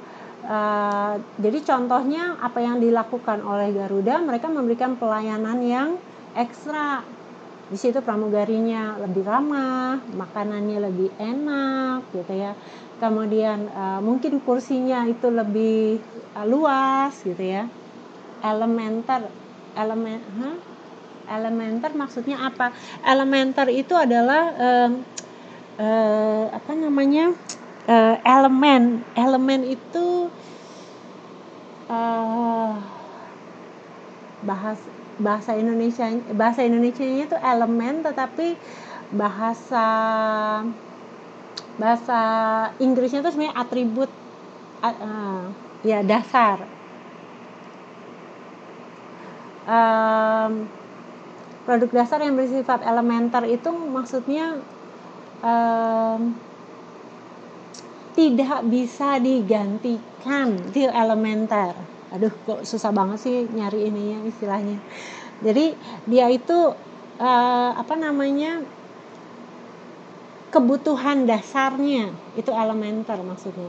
Jadi contohnya apa yang dilakukan oleh Garuda, mereka memberikan pelayanan yang ekstra. Di situ pramugarinya lebih ramah, makanannya lebih enak, gitu ya. Kemudian mungkin kursinya itu lebih luas, gitu ya. Elementer maksudnya apa? Elementer itu adalah elemen itu bahasa Indonesianya itu elemen, tetapi bahasa Inggrisnya itu sebenarnya atribut, ya, dasar. Produk dasar yang bersifat elementer itu maksudnya tidak bisa digantikan, itu elementer. Aduh, kok susah banget sih nyari ininya istilahnya. Jadi dia itu kebutuhan dasarnya itu elementer maksudnya.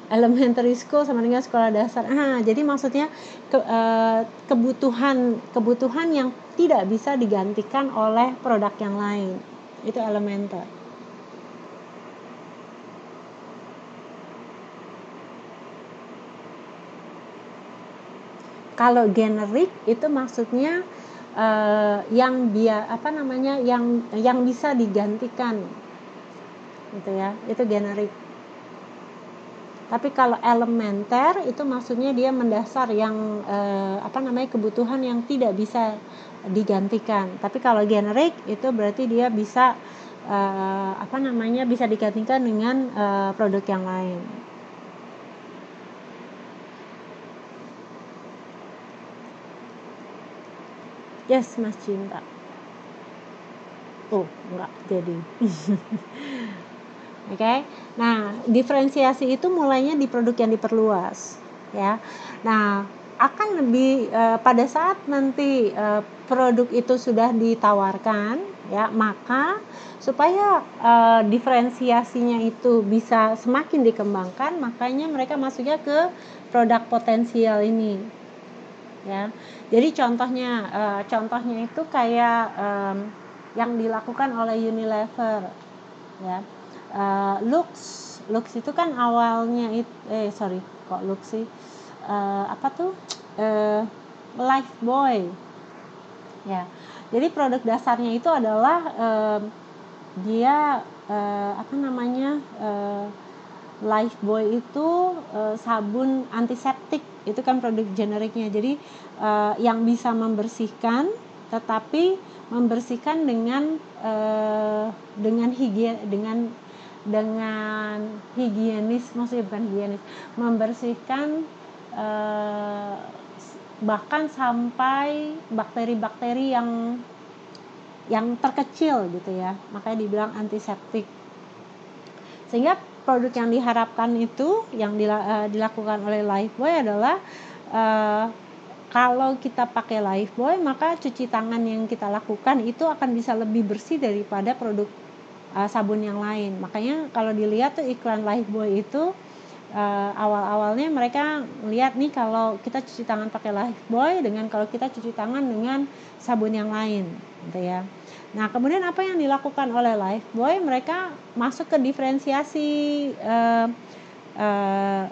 Elementary school sama dengan sekolah dasar. Jadi maksudnya kebutuhan yang tidak bisa digantikan oleh produk yang lain. Itu elementer. Kalau generik itu maksudnya yang bisa digantikan, gitu ya. Itu generik. Tapi kalau elementer itu maksudnya dia mendasar, yang kebutuhan yang tidak bisa digantikan. Tapi kalau generik itu berarti dia bisa bisa digantikan dengan produk yang lain. Yes, Mas Cinta. Oh, enggak jadi. Oke. Nah, diferensiasi itu mulainya di produk yang diperluas, ya. Nah, akan lebih pada saat nanti produk itu sudah ditawarkan, ya, maka supaya diferensiasinya itu bisa semakin dikembangkan, makanya mereka masuknya ke produk potensial ini, ya. Jadi contohnya itu kayak yang dilakukan oleh Unilever, ya. Lux itu kan awalnya Lux sih, Lifebuoy, ya. Jadi produk dasarnya itu adalah dia Lifebuoy itu sabun antiseptik, itu kan produk generiknya. Jadi yang bisa membersihkan, tetapi membersihkan dengan higienis, maksudnya bukan higienis, membersihkan bahkan sampai bakteri-bakteri yang terkecil, gitu ya. Makanya dibilang antiseptik. Sehingga produk yang diharapkan itu yang dilakukan oleh Lifebuoy adalah kalau kita pakai Lifebuoy, maka cuci tangan yang kita lakukan itu akan bisa lebih bersih daripada produk sabun yang lain. Makanya kalau dilihat tuh iklan Lifebuoy itu awal-awalnya mereka lihat nih, kalau kita cuci tangan pakai Lifebuoy dengan kalau kita cuci tangan dengan sabun yang lain, gitu ya. Nah, kemudian apa yang dilakukan oleh Lifebuoy, mereka masuk ke diferensiasi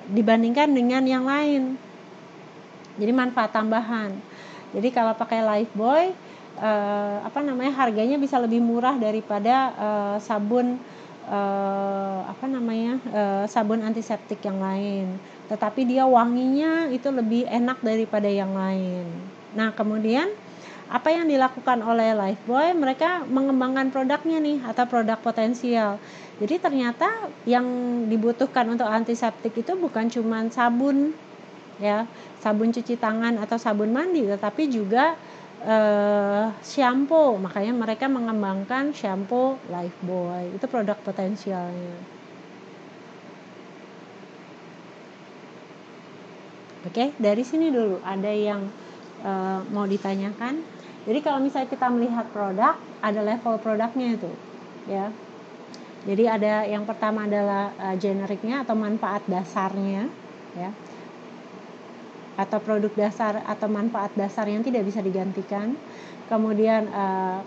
dibandingkan dengan yang lain. Jadi manfaat tambahan. Jadi kalau pakai Lifebuoy harganya bisa lebih murah daripada sabun sabun antiseptik yang lain, tetapi dia wanginya itu lebih enak daripada yang lain. Nah, kemudian apa yang dilakukan oleh Lifebuoy, mereka mengembangkan produknya nih, atau produk potensial. Jadi ternyata yang dibutuhkan untuk antiseptik itu bukan cuma sabun, ya, sabun cuci tangan atau sabun mandi, tetapi juga shampoo. Makanya mereka mengembangkan shampoo Lifebuoy, itu produk potensialnya. Oke, dari sini dulu ada yang mau ditanyakan. Jadi kalau misalnya kita melihat produk, ada level produknya itu, ya. Jadi ada yang pertama adalah generiknya atau manfaat dasarnya, ya, atau produk dasar atau manfaat dasar yang tidak bisa digantikan. Kemudian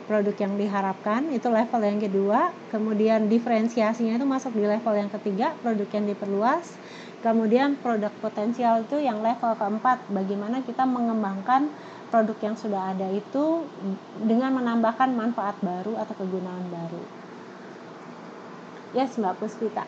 produk yang diharapkan itu level yang kedua. Kemudian diferensiasinya itu masuk di level yang ketiga, produk yang diperluas. Kemudian produk potensial itu yang level keempat, bagaimana kita mengembangkan produk yang sudah ada itu dengan menambahkan manfaat baru atau kegunaan baru. Yes, Mbak Puspita.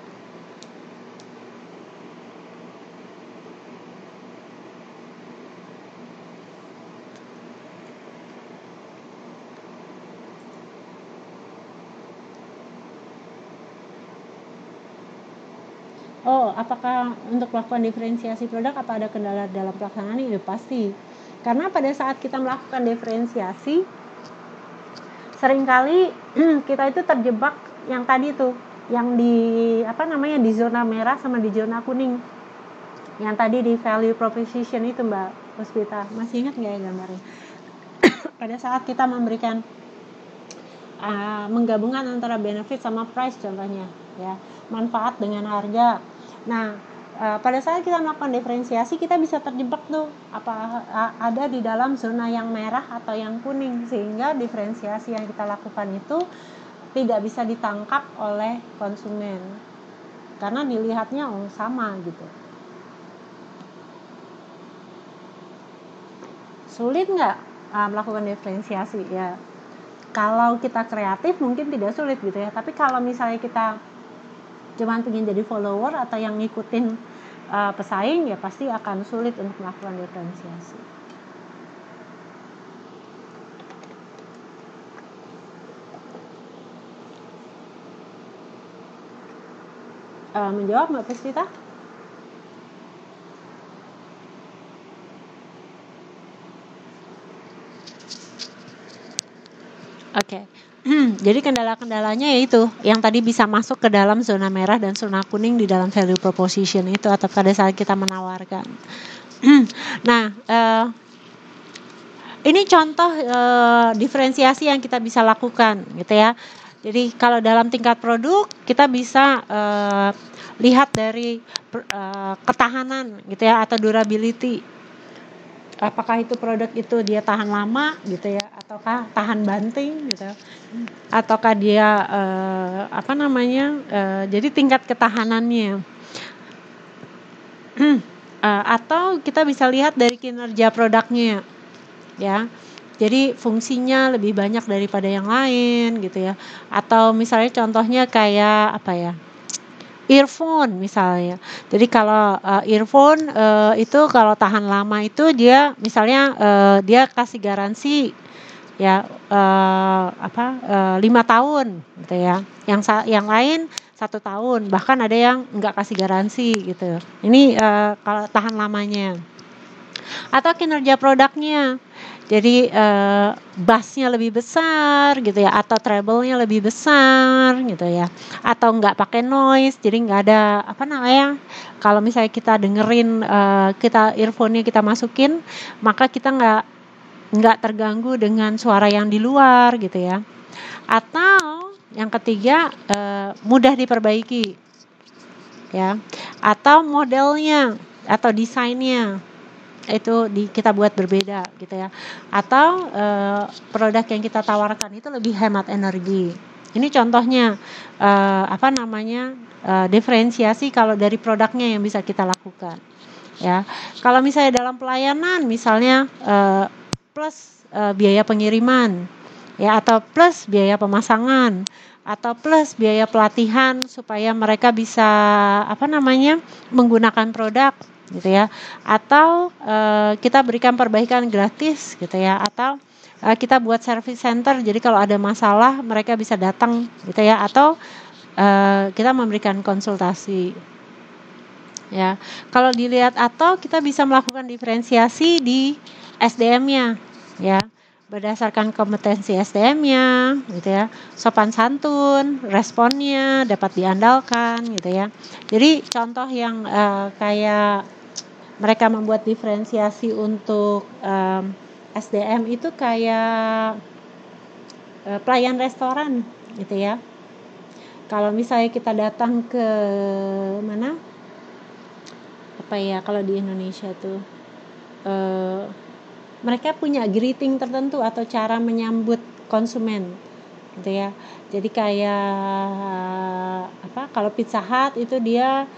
Oh, apakah untuk melakukan diferensiasi produk apa ada kendala dalam pelaksanaan ini? Pasti. Karena pada saat kita melakukan diferensiasi, seringkali kita itu terjebak yang tadi tuh, yang di di zona merah sama di zona kuning. Yang tadi di value proposition itu, Mbak Puspita. Masih ingat nggak ya gambarnya? Pada saat kita memberikan menggabungkan antara benefit sama price contohnya, ya, manfaat dengan harga. Nah, pada saat kita melakukan diferensiasi, kita bisa terjebak tuh ada di dalam zona yang merah atau yang kuning, sehingga diferensiasi yang kita lakukan itu tidak bisa ditangkap oleh konsumen karena dilihatnya sama gitu. Sulit nggak melakukan diferensiasi? Ya, kalau kita kreatif mungkin tidak sulit gitu ya, tapi kalau misalnya kita cuma ingin jadi follower atau yang ngikutin pesaing, ya pasti akan sulit untuk melakukan diferensiasi. Menjawab Mbak Puspita? Oke. Jadi kendala-kendalanya yaitu yang tadi bisa masuk ke dalam zona merah dan zona kuning di dalam value proposition itu atau pada saat kita menawarkan. Nah, ini contoh diferensiasi yang kita bisa lakukan gitu ya. Jadi kalau dalam tingkat produk kita bisa lihat dari ketahanan gitu ya atau durability. Apakah itu produk itu dia tahan lama gitu ya, ataukah tahan banting gitu, ataukah dia jadi tingkat ketahanannya. Atau kita bisa lihat dari kinerja produknya, ya. Jadi fungsinya lebih banyak daripada yang lain gitu ya. Atau misalnya contohnya kayak earphone misalnya. Jadi kalau earphone itu kalau tahan lama itu dia misalnya dia kasih garansi ya 5 tahun gitu ya. Yang lain 1 tahun, bahkan ada yang nggak kasih garansi gitu. Ini kalau tahan lamanya. Atau kinerja produknya. Jadi bassnya lebih besar gitu ya, atau treble-nya lebih besar gitu ya, atau nggak pakai noise, jadi nggak ada kalau misalnya kita dengerin kita earphone-nya kita masukin, maka kita nggak terganggu dengan suara yang di luar gitu ya. Atau yang ketiga mudah diperbaiki ya, atau modelnya atau desainnya itu kita buat berbeda gitu ya, atau produk yang kita tawarkan itu lebih hemat energi. Ini contohnya diferensiasi kalau dari produknya yang bisa kita lakukan ya. Kalau misalnya dalam pelayanan misalnya plus biaya pengiriman ya, atau plus biaya pemasangan, atau plus biaya pelatihan supaya mereka bisa menggunakan produk gitu ya, atau kita berikan perbaikan gratis gitu ya, atau kita buat service center, jadi kalau ada masalah mereka bisa datang gitu ya, atau kita memberikan konsultasi. ya. Kalau dilihat atau kita bisa melakukan diferensiasi di SDM-nya, ya, berdasarkan kompetensi SDM-nya, gitu ya, sopan santun, responnya dapat diandalkan, gitu ya. Jadi contoh yang kayak mereka membuat diferensiasi untuk SDM itu kayak pelayan restoran, gitu ya. Kalau misalnya kita datang ke mana? Apa ya, kalau di Indonesia tuh mereka punya greeting tertentu atau cara menyambut konsumen, gitu ya. Jadi kayak kalau Pizza Hut itu dia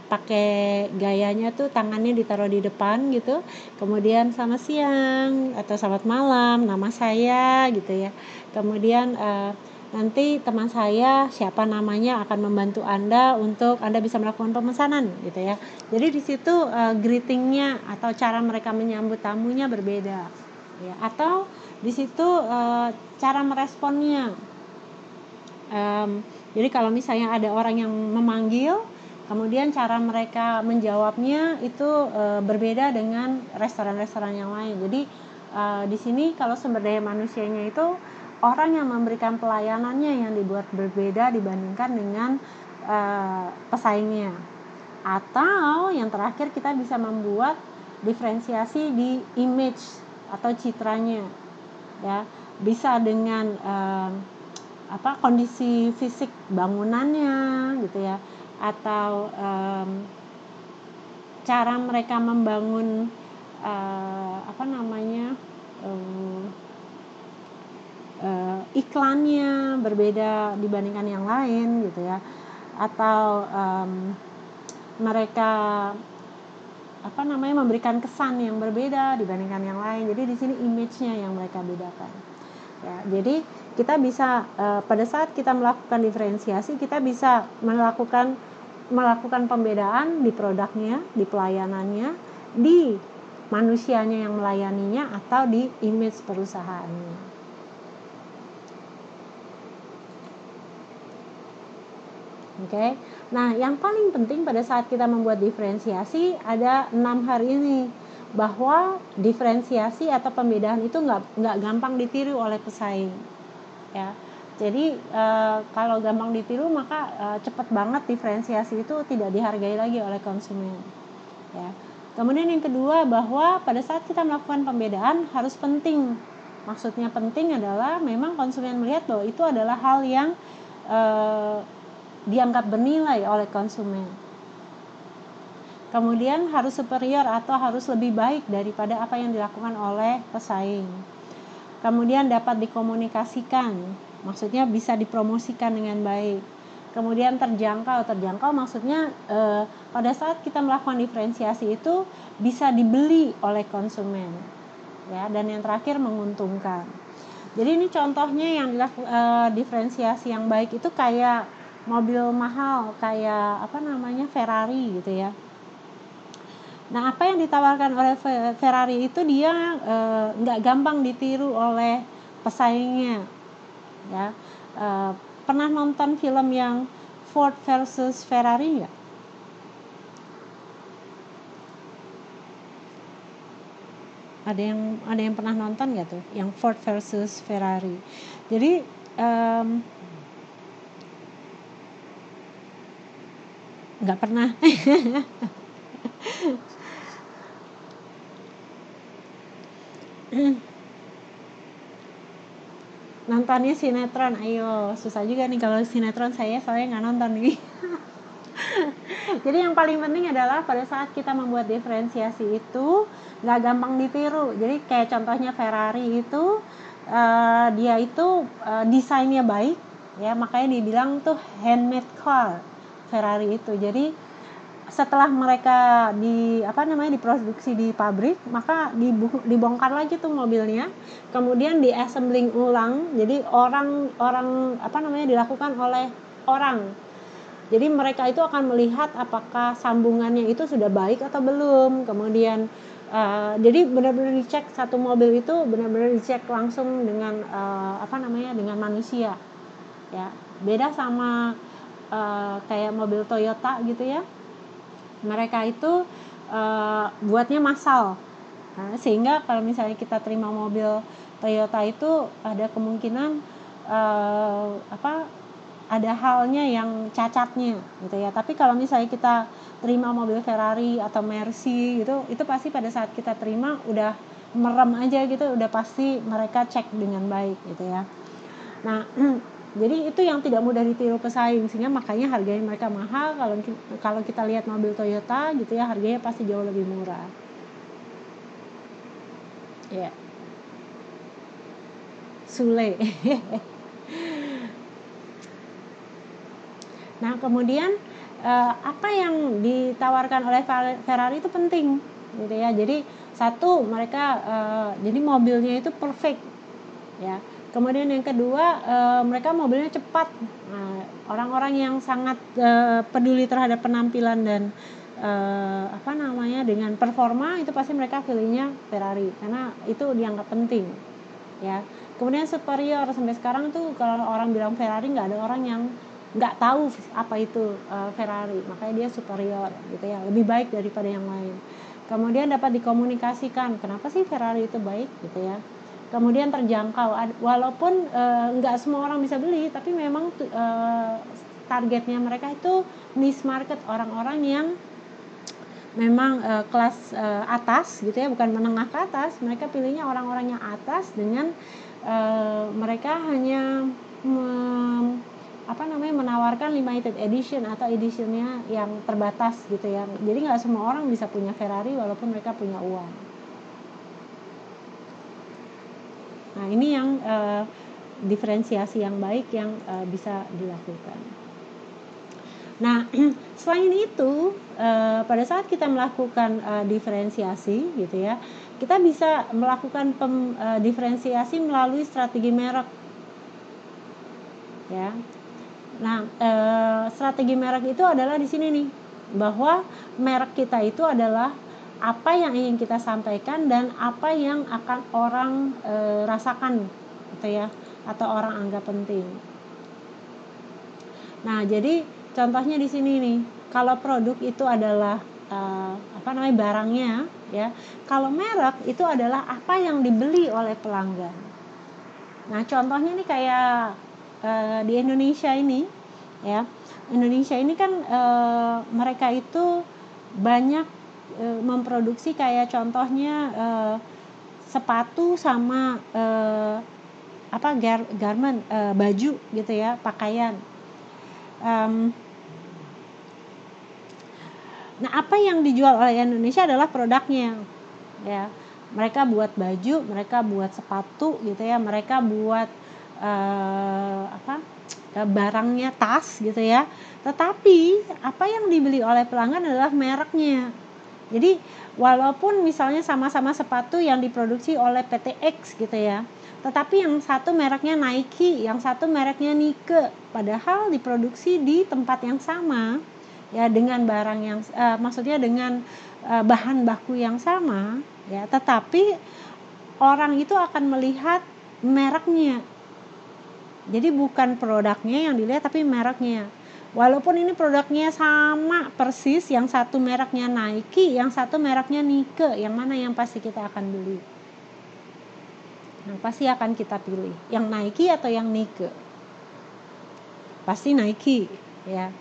pakai gayanya tuh tangannya ditaruh di depan gitu, kemudian selamat siang atau selamat malam, nama saya gitu ya. Kemudian nanti teman saya siapa namanya akan membantu Anda untuk Anda bisa melakukan pemesanan gitu ya. Jadi di situ greetingnya atau cara mereka menyambut tamunya berbeda ya. Atau di situ cara meresponnya. Jadi kalau misalnya ada orang yang memanggil, kemudian cara mereka menjawabnya itu berbeda dengan restoran-restoran yang lain. Jadi di sini kalau sumber daya manusianya itu orang yang memberikan pelayanannya yang dibuat berbeda dibandingkan dengan pesaingnya. Atau yang terakhir kita bisa membuat diferensiasi di image atau citranya, ya, bisa dengan kondisi fisik bangunannya gitu ya, atau cara mereka membangun iklannya berbeda dibandingkan yang lain gitu ya, atau mereka memberikan kesan yang berbeda dibandingkan yang lain. Jadi di sini image-nya yang mereka bedakan. Ya, jadi kita bisa pada saat kita melakukan diferensiasi, kita bisa melakukan pembedaan di produknya, di pelayanannya, di manusianya yang melayaninya, atau di image perusahaannya. Oke. Nah, yang paling penting pada saat kita membuat diferensiasi ada 6 hal ini, bahwa diferensiasi atau pembedaan itu nggak gampang ditiru oleh pesaing, ya. Jadi kalau gampang ditiru maka cepat banget diferensiasi itu tidak dihargai lagi oleh konsumen, ya. Kemudian yang kedua, bahwa pada saat kita melakukan pembedaan harus penting. Maksudnya penting adalah memang konsumen melihat bahwa itu adalah hal yang dianggap bernilai oleh konsumen. Kemudian harus superior atau harus lebih baik daripada apa yang dilakukan oleh pesaing. Kemudian dapat dikomunikasikan, maksudnya bisa dipromosikan dengan baik. Kemudian terjangkau maksudnya pada saat kita melakukan diferensiasi itu bisa dibeli oleh konsumen, ya. Dan yang terakhir menguntungkan. Jadi ini contohnya yang diferensiasi yang baik itu kayak mobil mahal, kayak Ferrari gitu ya. Nah, apa yang ditawarkan oleh Ferrari itu dia nggak gampang ditiru oleh pesaingnya, ya. Pernah nonton film yang Ford versus Ferrari nggak? Ada yang pernah nonton nggak tuh, yang Ford versus Ferrari? Jadi nggak pernah. Nontonnya sinetron, ayo, susah juga nih kalau sinetron, soalnya nggak nonton nih. Jadi yang paling penting adalah pada saat kita membuat diferensiasi itu nggak gampang ditiru. Jadi kayak contohnya Ferrari itu dia itu desainnya baik, ya, makanya dibilang tuh handmade car Ferrari itu. Jadi setelah mereka diproduksi di pabrik, maka dibongkar lagi tuh mobilnya, kemudian diassembling ulang. Jadi dilakukan oleh orang. Jadi mereka itu akan melihat apakah sambungannya itu sudah baik atau belum. Kemudian jadi benar-benar dicek, satu mobil itu benar-benar dicek langsung dengan dengan manusia, ya. Beda sama kayak mobil Toyota gitu ya. mereka itu buatnya massal. Nah, sehingga kalau misalnya kita terima mobil Toyota itu ada kemungkinan ada halnya yang cacatnya gitu ya. Tapi kalau misalnya kita terima mobil Ferrari atau Mercy gitu, itu pasti pada saat kita terima udah merem aja gitu, udah pasti mereka cek dengan baik gitu ya. Nah, jadi itu yang tidak mudah ditiru pesaing, sehingga makanya harganya mereka mahal. Kalau kita lihat mobil Toyota gitu ya, harganya pasti jauh lebih murah. Ya. Yeah. Sule. Nah, kemudian apa yang ditawarkan oleh Ferrari itu penting gitu ya. Jadi satu, mereka jadi mobilnya itu perfect ya. Kemudian yang kedua, mereka mobilnya cepat. Nah, orang-orang yang sangat peduli terhadap penampilan dan dengan performa itu pasti mereka pilihnya Ferrari karena itu dianggap penting ya. Kemudian superior, sampai sekarang tuh kalau orang bilang Ferrari nggak ada orang yang nggak tahu apa itu Ferrari, makanya dia superior gitu ya, lebih baik daripada yang lain. Kemudian dapat dikomunikasikan kenapa sih Ferrari itu baik gitu ya. Kemudian terjangkau, walaupun nggak semua orang bisa beli, tapi memang targetnya mereka itu niche market, orang-orang yang memang kelas atas gitu ya, bukan menengah ke atas. Mereka pilihnya orang-orang yang atas dengan mereka hanya menawarkan limited edition atau editionnya yang terbatas gitu ya. Jadi nggak semua orang bisa punya Ferrari walaupun mereka punya uang. Nah, ini yang diferensiasi yang baik yang bisa dilakukan. Nah, selain itu pada saat kita melakukan diferensiasi gitu ya, kita bisa melakukan diferensiasi melalui strategi merek ya. Nah, strategi merek itu adalah di sini nih, bahwa merek kita itu adalah apa yang ingin kita sampaikan dan apa yang akan orang rasakan gitu ya, atau orang anggap penting. Nah, jadi contohnya di sini nih, kalau produk itu adalah barangnya ya, kalau merek itu adalah apa yang dibeli oleh pelanggan. Nah, contohnya nih kayak di Indonesia ini ya, Indonesia ini kan mereka itu banyak memproduksi kayak contohnya sepatu sama garment, baju gitu ya, pakaian. Nah, apa yang dijual oleh Indonesia adalah produknya ya. Mereka buat baju, mereka buat sepatu gitu ya, mereka buat barangnya, tas gitu ya. Tetapi apa yang dibeli oleh pelanggan adalah mereknya. Jadi walaupun misalnya sama-sama sepatu yang diproduksi oleh PT X gitu ya, tetapi yang satu mereknya Nike, yang satu mereknya Nike, padahal diproduksi di tempat yang sama ya, dengan barang yang maksudnya dengan bahan baku yang sama ya, tetapi orang itu akan melihat mereknya. Jadi bukan produknya yang dilihat tapi mereknya. Walaupun ini produknya sama persis, yang satu mereknya Nike, yang satu mereknya Nike, yang mana yang pasti kita akan beli? Yang pasti akan kita pilih yang Nike atau yang Nike? Pasti Nike ya.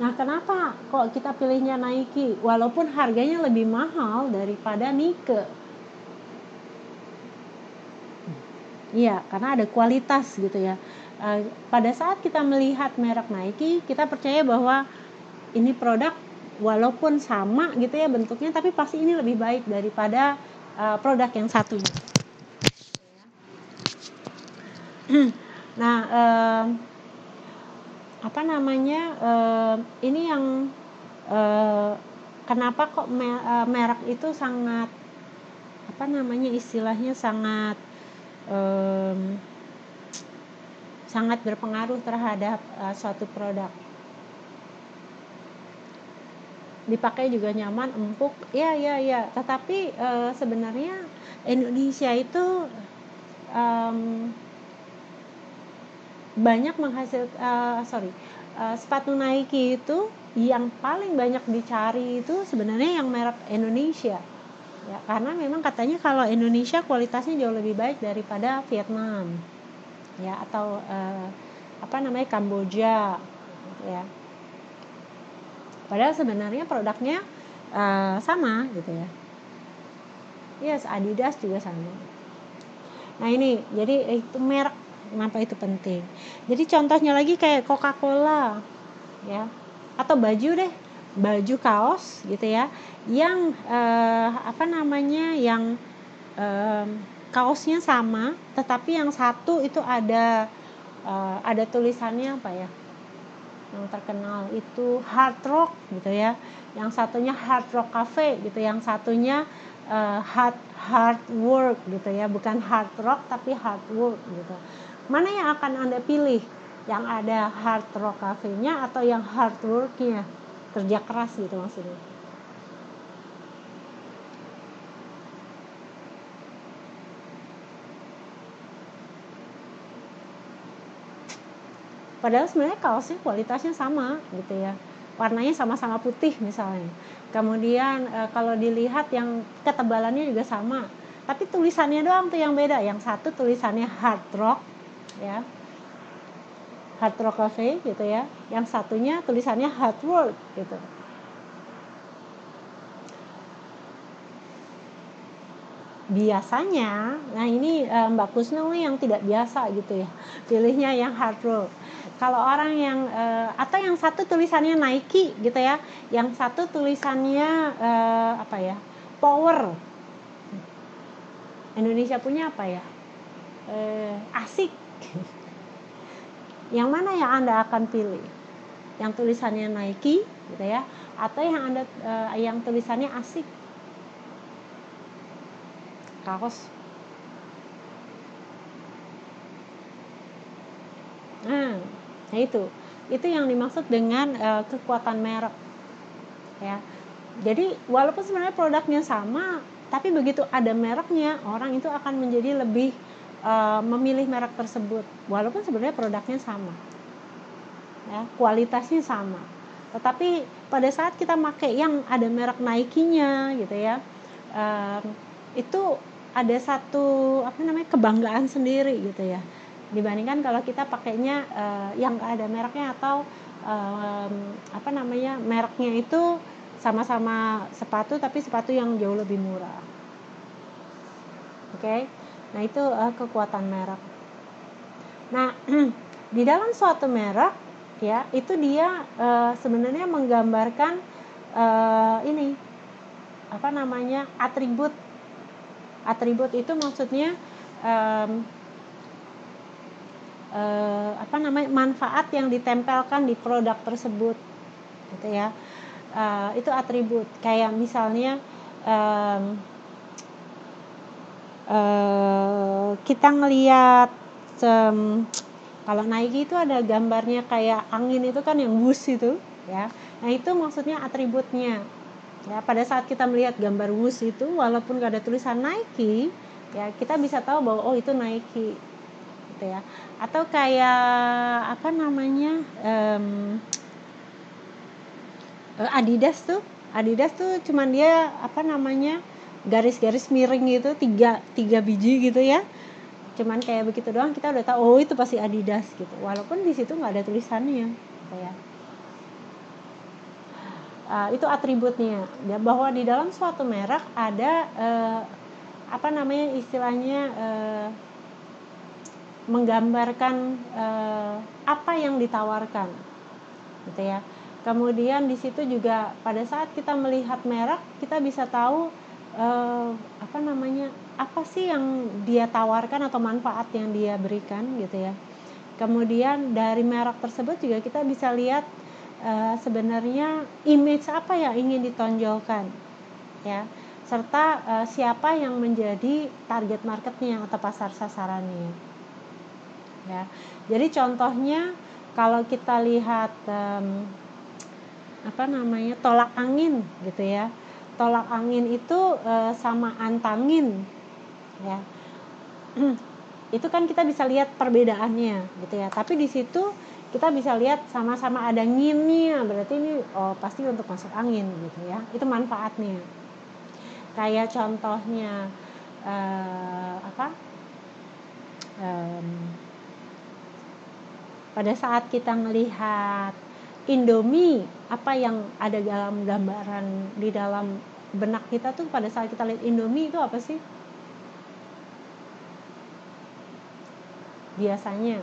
Nah, kenapa kok kita pilihnya Nike walaupun harganya lebih mahal daripada Nike? Iya, karena ada kualitas gitu ya. Pada saat kita melihat merek Nike, kita percaya bahwa ini produk walaupun sama gitu ya bentuknya, tapi pasti ini lebih baik daripada produk yang satunya. Nah, ini yang kenapa kok merek itu sangat istilahnya sangat berpengaruh terhadap suatu produk. Dipakai juga nyaman, empuk, ya. Tetapi sebenarnya Indonesia itu banyak sepatu Nike itu yang paling banyak dicari itu sebenarnya yang merek Indonesia ya, karena memang katanya kalau Indonesia kualitasnya jauh lebih baik daripada Vietnam ya, atau Kamboja ya. Padahal sebenarnya produknya sama gitu ya. Yes, Adidas juga sama. Nah ini, jadi itu merek, kenapa itu penting. Jadi contohnya lagi kayak Coca-Cola ya, atau baju kaos gitu ya, yang yang kaosnya sama, tetapi yang satu itu ada tulisannya apa ya, yang terkenal itu Hard Rock gitu ya, yang satunya Hard Rock Cafe gitu, yang satunya hard work gitu ya, bukan hard rock tapi hard work gitu. Mana yang akan Anda pilih? Yang ada hard rock cafe-nya atau yang hard work-nya, kerja keras gitu maksudnya. Padahal sebenarnya kaosnya kualitasnya sama gitu ya, warnanya sama-sama putih misalnya. Kemudian kalau dilihat yang ketebalannya juga sama, tapi tulisannya doang tuh yang beda. Yang satu tulisannya hard rock ya, Hard Rock Cafe gitu ya, yang satunya tulisannya hard work gitu. Biasanya, nah ini Mbak Kusnul yang tidak biasa gitu ya, pilihnya yang hard work. Kalau orang yang atau yang satu tulisannya Nike gitu ya, yang satu tulisannya Power. Indonesia punya apa ya? Asik. Yang mana yang Anda akan pilih? Yang tulisannya Nike gitu ya, atau yang tulisannya Asik? Kaos. Nah itu yang dimaksud dengan kekuatan merek ya. Jadi walaupun sebenarnya produknya sama, tapi begitu ada mereknya, orang itu akan menjadi lebih memilih merek tersebut walaupun sebenarnya produknya sama ya, kualitasnya sama. Tetapi pada saat kita pakai yang ada merek Nike-nya gitu ya, itu ada satu kebanggaan sendiri gitu ya, dibandingkan kalau kita pakainya yang nggak ada mereknya, atau mereknya itu sama-sama sepatu tapi sepatu yang jauh lebih murah. Oke. Nah itu kekuatan merek. Nah di dalam suatu merek ya, itu dia sebenarnya menggambarkan atribut itu maksudnya manfaat yang ditempelkan di produk tersebut gitu ya. Itu atribut, kayak misalnya kita ngelihat kalau Nike itu ada gambarnya kayak angin itu kan, yang bus itu ya. Nah itu maksudnya atributnya ya. Pada saat kita melihat gambar bus itu, walaupun gak ada tulisan Nike ya, kita bisa tahu bahwa oh itu Nike gitu ya. Atau kayak Adidas tuh cuman dia garis-garis miring gitu, tiga biji gitu ya, cuman kayak begitu doang, kita udah tahu oh itu pasti Adidas gitu, walaupun di situ nggak ada tulisannya gitu ya. Itu atributnya ya, bahwa di dalam suatu merek ada istilahnya menggambarkan apa yang ditawarkan gitu ya. Kemudian di situ juga pada saat kita melihat merek, kita bisa tahu apa sih yang dia tawarkan atau manfaat yang dia berikan gitu ya. Kemudian dari merek tersebut juga kita bisa lihat sebenarnya image apa yang ingin ditonjolkan ya, serta siapa yang menjadi target marketnya atau pasar sasarannya ya. Jadi contohnya kalau kita lihat tolak angin gitu ya, tolak angin itu sama antangin ya. itu kan kita bisa lihat perbedaannya gitu ya. Tapi di situ kita bisa lihat sama-sama ada nginnya, berarti ini pasti untuk masuk angin gitu ya. Itu manfaatnya. Kayak contohnya pada saat kita melihat Indomie, apa yang ada dalam gambaran di dalam benak kita tuh pada saat kita lihat Indomie itu apa sih? Biasanya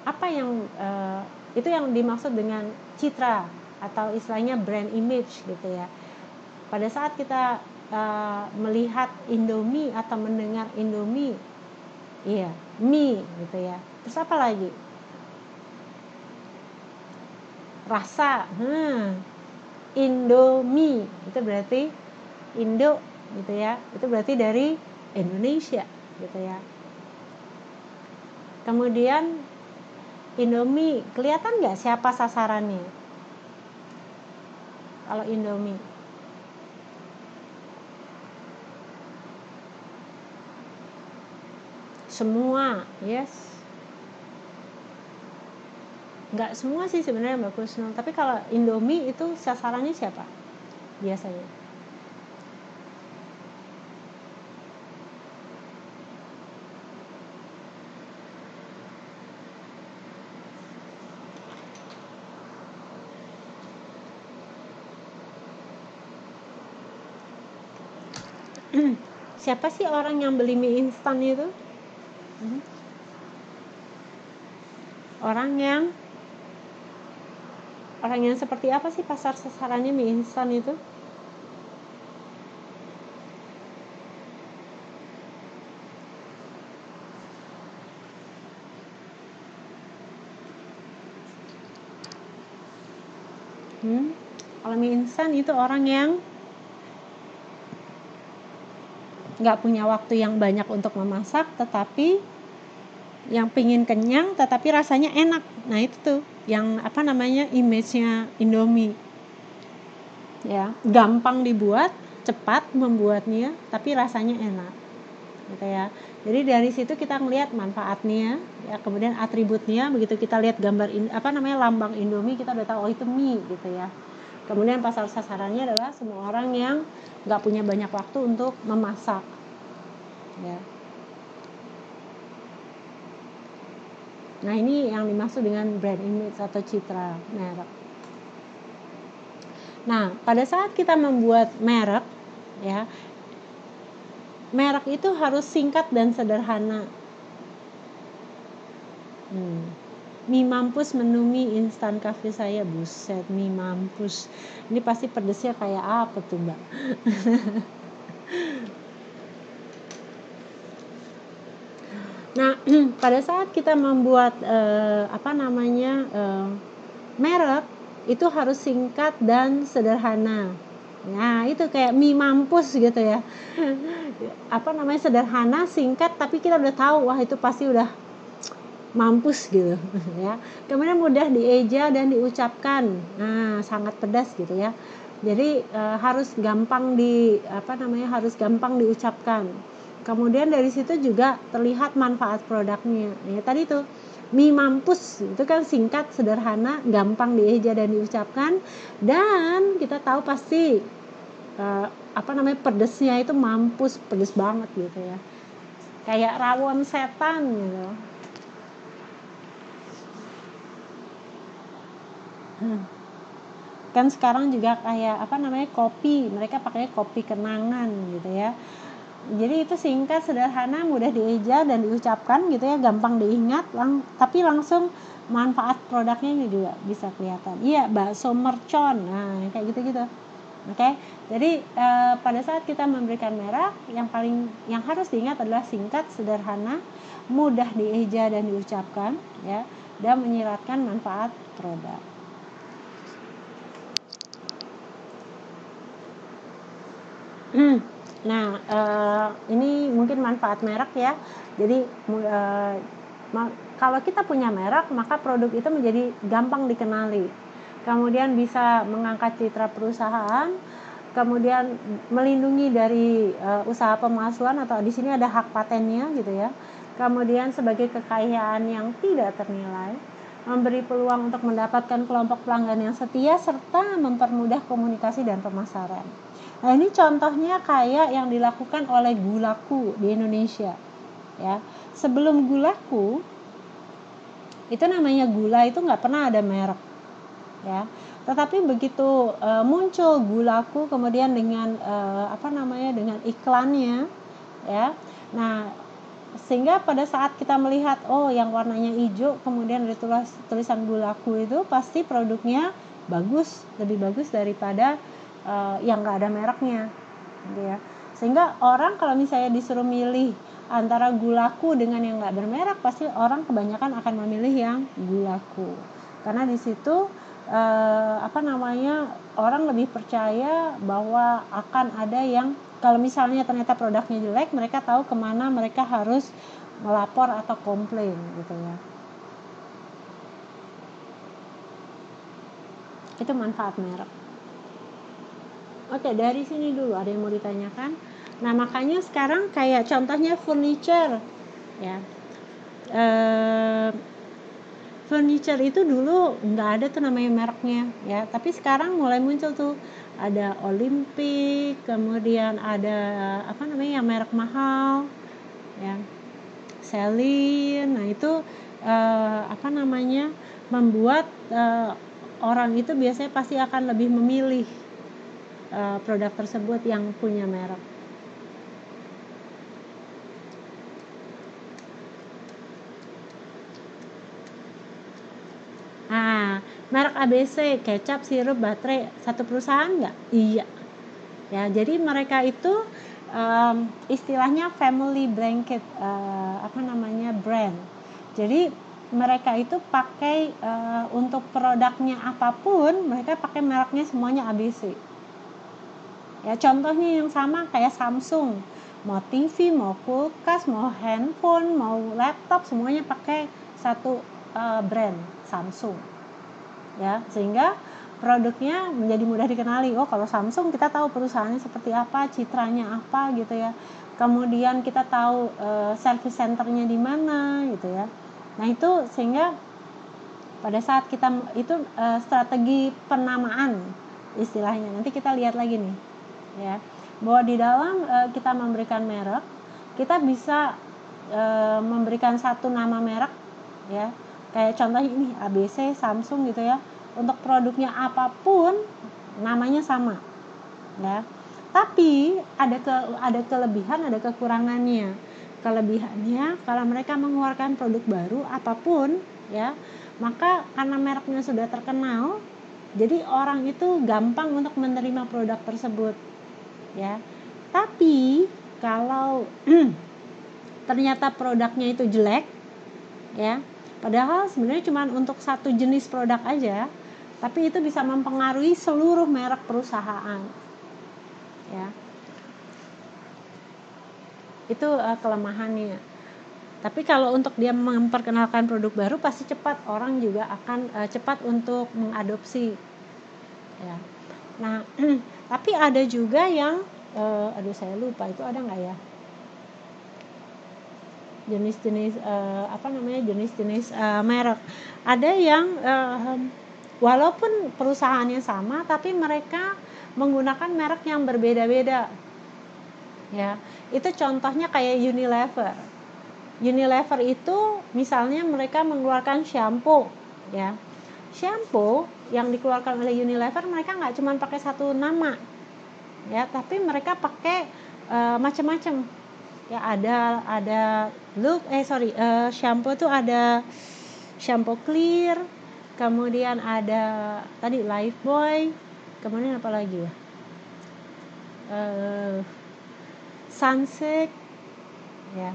apa yang itu yang dimaksud dengan citra atau istilahnya brand image gitu ya. Pada saat kita melihat Indomie atau mendengar Indomie, iya, mie gitu ya. Terus apa lagi? Rasa, Indomie itu berarti Indo gitu ya. Itu berarti dari Indonesia gitu ya. Kemudian Indomie, kelihatan nggak siapa sasarannya? Kalau Indomie, semua, yes. Nggak semua sih sebenarnya Mbak Kusnul, tapi kalau Indomie itu sasarannya siapa biasanya? Siapa sih orang yang beli mie instan itu? Orang yang seperti apa sih pasar sasarannya mie instan itu? Kalau mie instan itu orang yang nggak punya waktu yang banyak untuk memasak, tetapi yang pingin kenyang tetapi rasanya enak. Nah itu tuh yang image-nya Indomie ya, gampang dibuat, cepat membuatnya, tapi rasanya enak gitu ya. Jadi dari situ kita melihat manfaatnya ya, kemudian atributnya. Begitu kita lihat gambar lambang Indomie, kita udah tahu itu mie gitu ya. Kemudian pasar sasarannya adalah semua orang yang nggak punya banyak waktu untuk memasak ya. Nah ini yang dimaksud dengan brand image atau citra merek. Nah pada saat kita membuat merek ya, merek itu harus singkat dan sederhana. Mie mampus menu mie instan cafe saya, buset, mie mampus. Ini pasti pedesnya kayak apa tuh Mbak? Nah, pada saat kita membuat merek itu harus singkat dan sederhana. Nah, itu kayak mie mampus gitu ya. Sederhana, singkat, tapi kita udah tahu wah itu pasti udah mampus gitu ya. Kemudian mudah dieja dan diucapkan. Nah, sangat pedas gitu ya. Jadi harus gampang diucapkan. Kemudian dari situ juga terlihat manfaat produknya. Ya tadi tuh mie mampus itu kan singkat, sederhana, gampang dieja dan diucapkan, dan kita tahu pasti pedesnya itu mampus, pedes banget gitu ya. Kayak rawon setan gitu. Kan sekarang juga kayak kopi, mereka pakai kopi kenangan gitu ya. Jadi itu singkat, sederhana, mudah dieja dan diucapkan gitu ya, gampang diingat, tapi langsung manfaat produknya ini juga bisa kelihatan. Iya, bakso mercon, nah kayak gitu-gitu. Oke, jadi pada saat kita memberikan merek, yang harus diingat adalah singkat, sederhana, mudah dieja dan diucapkan ya, dan menyiratkan manfaat produk. Nah, ini mungkin manfaat merek ya. Jadi kalau kita punya merek, maka produk itu menjadi gampang dikenali. Kemudian bisa mengangkat citra perusahaan, kemudian melindungi dari usaha pemalsuan, atau di sini ada hak patennya gitu ya. kemudian sebagai kekayaan yang tidak ternilai, memberi peluang untuk mendapatkan kelompok pelanggan yang setia, serta mempermudah komunikasi dan pemasaran. Nah, ini contohnya kayak yang dilakukan oleh Gulaku di Indonesia. Ya, sebelum Gulaku, itu namanya gula itu nggak pernah ada merek. Ya, tetapi begitu muncul Gulaku, kemudian dengan dengan iklannya, ya. Nah, sehingga pada saat kita melihat yang warnanya hijau kemudian ada tulisan Gulaku, itu pasti produknya bagus, lebih bagus daripada yang nggak ada mereknya, gitu ya. Sehingga orang kalau misalnya disuruh milih antara Gulaku dengan yang nggak bermerek, pasti orang kebanyakan akan memilih yang Gulaku, karena di situ orang lebih percaya bahwa akan ada yang, kalau misalnya ternyata produknya jelek, mereka tahu kemana mereka harus melapor atau komplain, gitu ya. Itu manfaat merek. Oke, dari sini dulu ada yang mau ditanyakan. Nah, makanya sekarang kayak contohnya furniture, ya. Furniture itu dulu nggak ada tuh namanya mereknya, ya. Tapi sekarang mulai muncul tuh, ada Olympic, kemudian ada yang merek mahal, ya, Celine. Nah, itu membuat orang itu biasanya pasti akan lebih memilih produk tersebut yang punya merek. Merek ABC, kecap, sirup, baterai, satu perusahaan nggak? Iya. Ya, jadi mereka itu istilahnya family blanket brand. Jadi mereka itu pakai untuk produknya apapun, mereka pakai mereknya semuanya ABC. Ya, contohnya yang sama kayak Samsung, mau TV, mau kulkas, mau handphone, mau laptop, semuanya pakai satu brand, Samsung. Ya, sehingga produknya menjadi mudah dikenali. Kalau Samsung kita tahu perusahaannya seperti apa, citranya apa, gitu ya. Kemudian kita tahu service centernya di mana, gitu ya. Nah, itu sehingga pada saat kita itu strategi penamaan istilahnya. Nanti kita lihat lagi nih, ya, bahwa di dalam kita memberikan merek, kita bisa memberikan satu nama merek, ya. Kayak contohnya ini ABC, Samsung, gitu ya. Untuk produknya apapun namanya sama, ya. Tapi ada kelebihan, ada kekurangannya. Kelebihannya kalau mereka mengeluarkan produk baru apapun, ya, maka karena mereknya sudah terkenal, jadi orang itu gampang untuk menerima produk tersebut, ya. Tapi kalau ternyata produknya itu jelek, ya, padahal sebenarnya cuma untuk satu jenis produk aja, tapi itu bisa mempengaruhi seluruh merek perusahaan, ya. Itu kelemahannya. Tapi kalau untuk dia memperkenalkan produk baru, pasti cepat, orang juga akan cepat untuk mengadopsi, ya. Nah, tapi ada juga yang saya lupa itu ada nggak ya, jenis-jenis jenis-jenis merek. Ada yang walaupun perusahaannya sama, tapi mereka menggunakan merek yang berbeda-beda, ya. Itu contohnya kayak Unilever. Unilever itu misalnya mereka mengeluarkan shampoo, ya. Shampoo yang dikeluarkan oleh Unilever, mereka nggak cuma pakai satu nama, ya, tapi mereka pakai macam-macam. Ya, ada shampoo tuh ada shampoo clear, kemudian ada tadi Lifebuoy, kemudian apa lagi ya, Sunsilk, ya.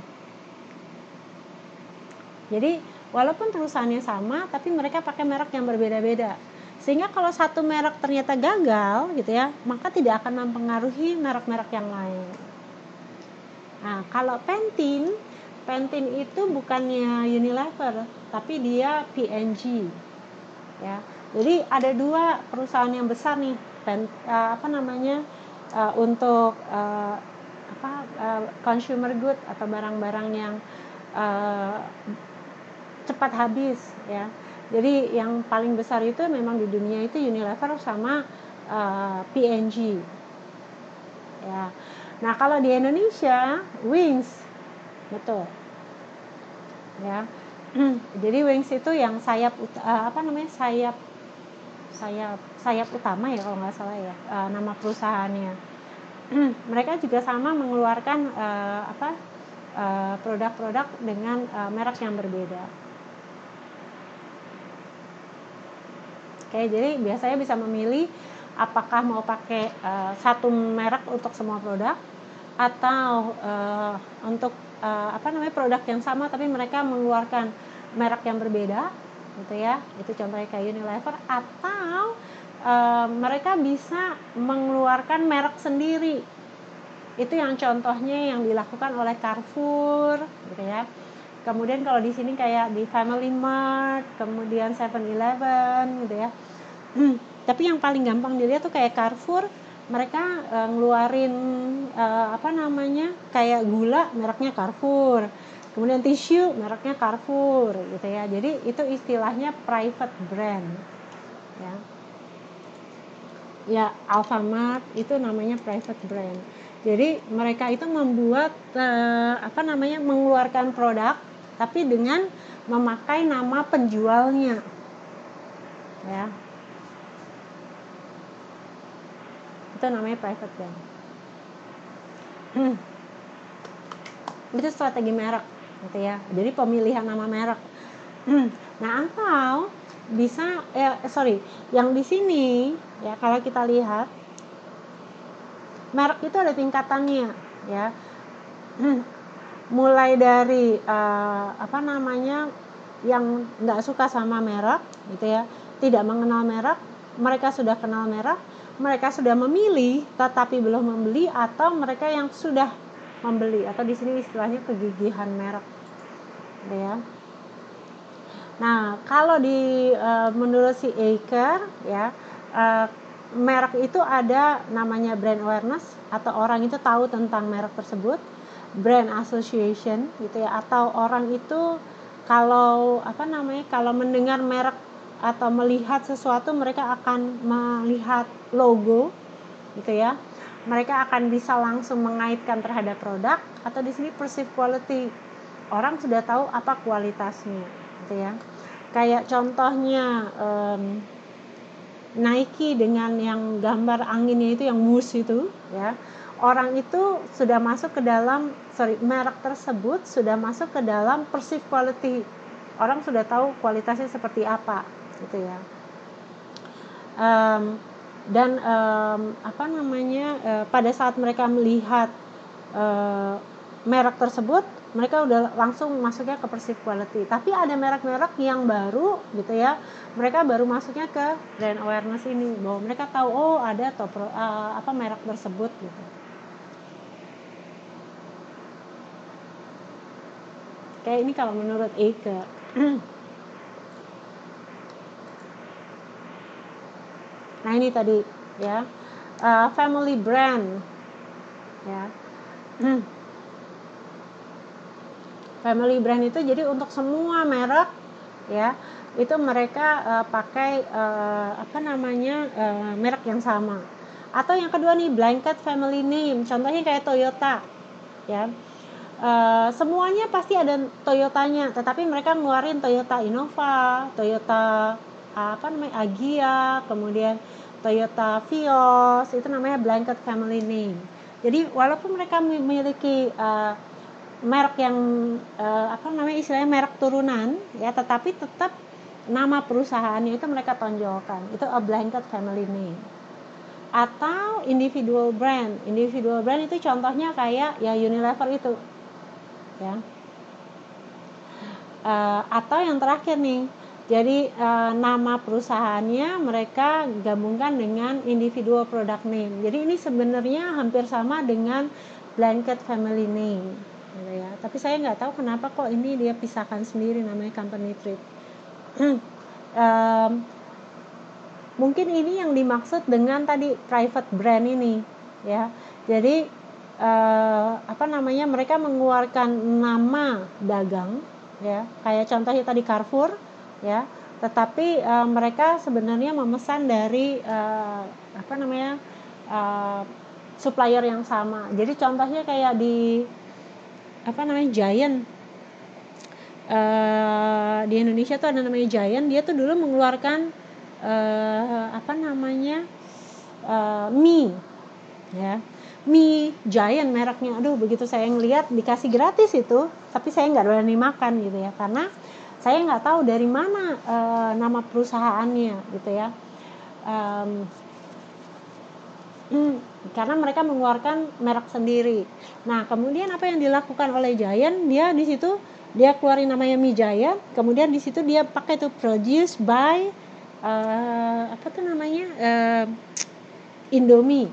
Jadi walaupun perusahaannya sama, tapi mereka pakai merek yang berbeda-beda, sehingga kalau satu merek ternyata gagal, gitu ya, maka tidak akan mempengaruhi merek-merek yang lain. Nah, kalau Pantene itu bukannya Unilever, tapi dia P&G, ya. Jadi ada dua perusahaan yang besar nih, untuk consumer good atau barang-barang yang cepat habis ya. Jadi yang paling besar itu memang di dunia itu Unilever sama P&G ya. Nah kalau di Indonesia Wings, betul ya. Jadi Wings itu yang sayap sayap utama ya kalau nggak salah ya, nama perusahaannya. Mereka juga sama mengeluarkan produk-produk dengan merek yang berbeda. Oke, jadi biasanya bisa memilih apakah mau pakai satu merek untuk semua produk atau untuk produk yang sama tapi mereka mengeluarkan merek yang berbeda gitu ya. Itu contohnya kayak Unilever, atau mereka bisa mengeluarkan merek sendiri. Itu yang contohnya yang dilakukan oleh Carrefour gitu ya. Kemudian kalau di sini kayak di Family Mart, kemudian 7-Eleven gitu ya. Tapi yang paling gampang dilihat tuh kayak Carrefour, mereka ngeluarin kayak gula mereknya Carrefour, kemudian tisu mereknya Carrefour gitu ya. Jadi itu istilahnya private brand ya. Ya, Alfamart itu namanya private brand. Jadi mereka itu membuat mengeluarkan produk tapi dengan memakai nama penjualnya ya. Itu namanya private brand. Itu strategi merek gitu ya. Jadi pemilihan nama merek. Nah, atau bisa yang di sini ya, kalau kita lihat merek itu ada tingkatannya ya. Mulai dari yang nggak suka sama merek gitu ya, tidak mengenal merek, mereka sudah kenal merek, mereka sudah memilih tetapi belum membeli, atau mereka yang sudah membeli, atau di sini istilahnya kegigihan merek gitu ya. Nah, kalau menurut si Aker ya, merek itu ada namanya brand awareness, atau orang itu tahu tentang merek tersebut, brand association gitu ya, atau orang itu kalau mendengar merek atau melihat sesuatu, mereka akan melihat logo gitu ya, mereka akan bisa langsung mengaitkan terhadap produk, atau di sini perceived quality, orang sudah tahu apa kualitasnya gitu ya. Kayak contohnya Nike dengan yang gambar anginnya itu, yang moose itu ya, orang itu sudah masuk ke dalam merek tersebut sudah masuk ke dalam perceived quality, orang sudah tahu kualitasnya seperti apa gitu ya. Pada saat mereka melihat merek tersebut, mereka udah langsung masuknya ke perceived quality. Tapi ada merek-merek yang baru gitu ya, mereka baru masuknya ke brand awareness ini, bahwa mereka tahu ada merek tersebut gitu. Kayak ini kalau menurut Aker. Nah ini tadi ya, family brand ya. Family brand itu jadi untuk semua merek ya, itu mereka pakai merek yang sama. Atau yang kedua nih, blanket family name, contohnya kayak Toyota ya. Semuanya pasti ada Toyotanya, tetapi mereka ngeluarin Toyota Innova, Toyota Agya, kemudian Toyota Vios, itu namanya blanket family name. Jadi walaupun mereka memiliki merek yang istilahnya merek turunan ya, tetapi tetap nama perusahaannya itu mereka tonjolkan, itu a blanket family name. Atau individual brand itu contohnya kayak ya Unilever itu ya. Atau yang terakhir nih, jadi nama perusahaannya mereka gabungkan dengan individual product name. Jadi ini sebenarnya hampir sama dengan blanket family name gitu ya. Tapi saya nggak tahu kenapa kok ini dia pisahkan sendiri, namanya company trade. Mungkin ini yang dimaksud dengan tadi private brand ini ya. Jadi mereka mengeluarkan nama dagang, ya, kayak contohnya tadi Carrefour, ya, tetapi mereka sebenarnya memesan dari supplier yang sama. Jadi contohnya kayak di Giant, di Indonesia tuh ada namanya Giant, dia tuh dulu mengeluarkan mie, ya, mie Giant mereknya. Aduh, begitu saya ngelihat dikasih gratis itu, tapi saya nggak berani makan gitu ya, karena saya nggak tahu dari mana nama perusahaannya gitu ya. Karena mereka mengeluarkan merek sendiri. Nah, kemudian apa yang dilakukan oleh Giant, dia di situ dia keluarin namanya mie Giant, kemudian di situ dia pakai tuh produced by Indomie.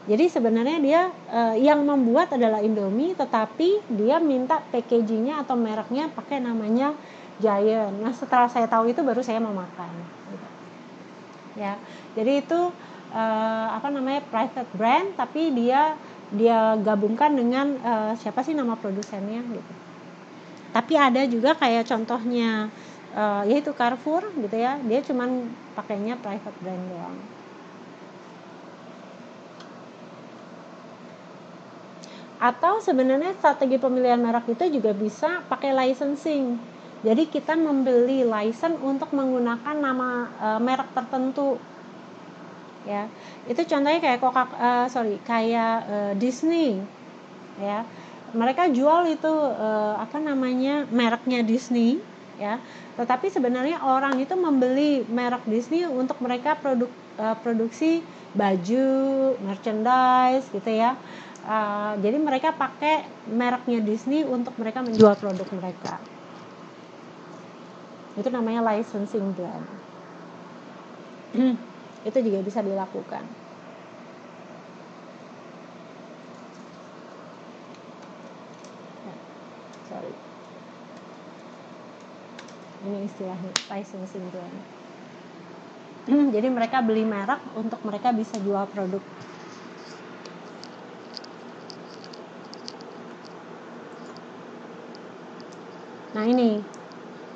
Jadi sebenarnya dia yang membuat adalah Indomie, tetapi dia minta packagingnya atau mereknya pakai namanya Giant. Nah, setelah saya tahu itu baru saya mau makan. Gitu. Ya, jadi itu private brand, tapi dia gabungkan dengan siapa sih nama produsennya gitu. Tapi ada juga kayak contohnya yaitu Carrefour gitu ya, dia cuman pakainya private brand doang. Atau sebenarnya strategi pemilihan merek itu juga bisa pakai licensing. Jadi kita membeli license untuk menggunakan nama merek tertentu. Ya, itu contohnya kayak Disney, ya, mereka jual itu mereknya Disney, ya, tetapi sebenarnya orang itu membeli merek Disney untuk mereka produksi baju, merchandise gitu ya. Jadi mereka pakai mereknya Disney untuk mereka menjual produk mereka. Itu namanya licensing brand. Itu juga bisa dilakukan. Ini istilahnya licensing brand. Jadi mereka beli merek untuk mereka bisa jual produk. Nah ini,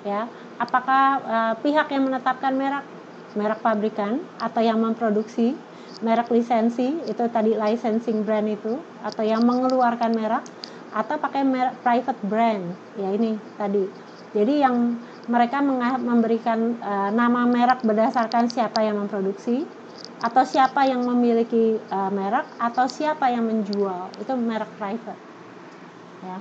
ya, apakah pihak yang menetapkan merek pabrikan atau yang memproduksi, merek lisensi itu tadi licensing brand itu, atau yang mengeluarkan merek, atau pakai merek private brand, ya ini tadi. Jadi yang mereka memberikan nama merek berdasarkan siapa yang memproduksi, atau siapa yang memiliki merek, atau siapa yang menjual, itu merek private, ya.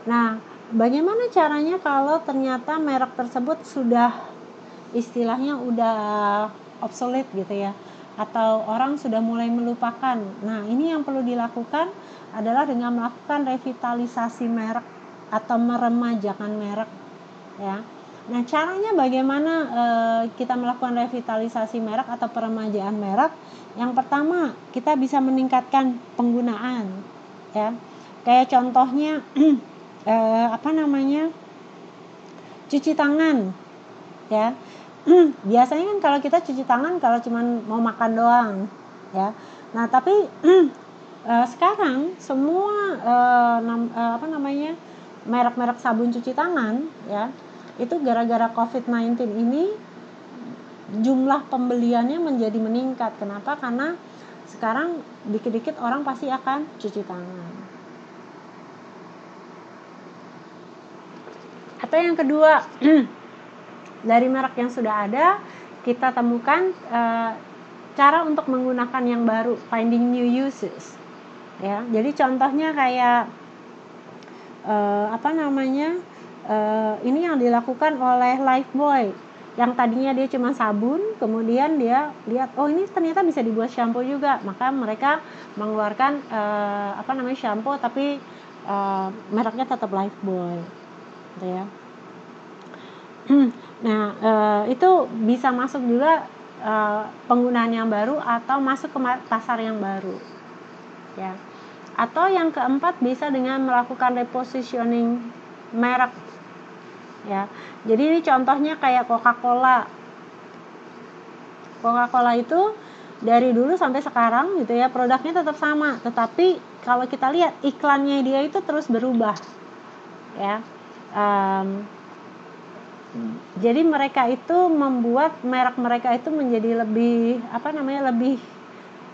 Nah, bagaimana caranya kalau ternyata merek tersebut sudah istilahnya udah obsolete gitu ya, atau orang sudah mulai melupakan. Nah, ini yang perlu dilakukan adalah dengan melakukan revitalisasi merek atau meremajakan merek, ya. Nah, caranya bagaimana kita melakukan revitalisasi merek atau peremajaan merek? Yang pertama, kita bisa meningkatkan penggunaan, ya. Kayak contohnya cuci tangan, ya. Biasanya kan kalau kita cuci tangan kalau cuma mau makan doang, ya. Nah, tapi sekarang semua merek-merek sabun cuci tangan, ya, itu gara-gara COVID-19 ini jumlah pembeliannya menjadi meningkat. Kenapa? Karena sekarang dikit-dikit orang pasti akan cuci tangan. Atau yang kedua, dari merek yang sudah ada, kita temukan cara untuk menggunakan yang baru, finding new uses, ya. Jadi contohnya kayak ini yang dilakukan oleh Lifebuoy, yang tadinya dia cuma sabun, kemudian dia lihat, oh ini ternyata bisa dibuat shampoo juga, maka mereka mengeluarkan shampoo tapi mereknya tetap Lifebuoy, gitu ya. Nah, itu bisa masuk juga penggunaan yang baru atau masuk ke pasar yang baru, ya. Atau yang keempat bisa dengan melakukan repositioning merek, ya. Jadi ini contohnya kayak Coca-Cola. Coca-Cola itu dari dulu sampai sekarang gitu ya, produknya tetap sama, tetapi kalau kita lihat iklannya dia itu terus berubah ya. Jadi mereka itu membuat merek mereka itu menjadi lebih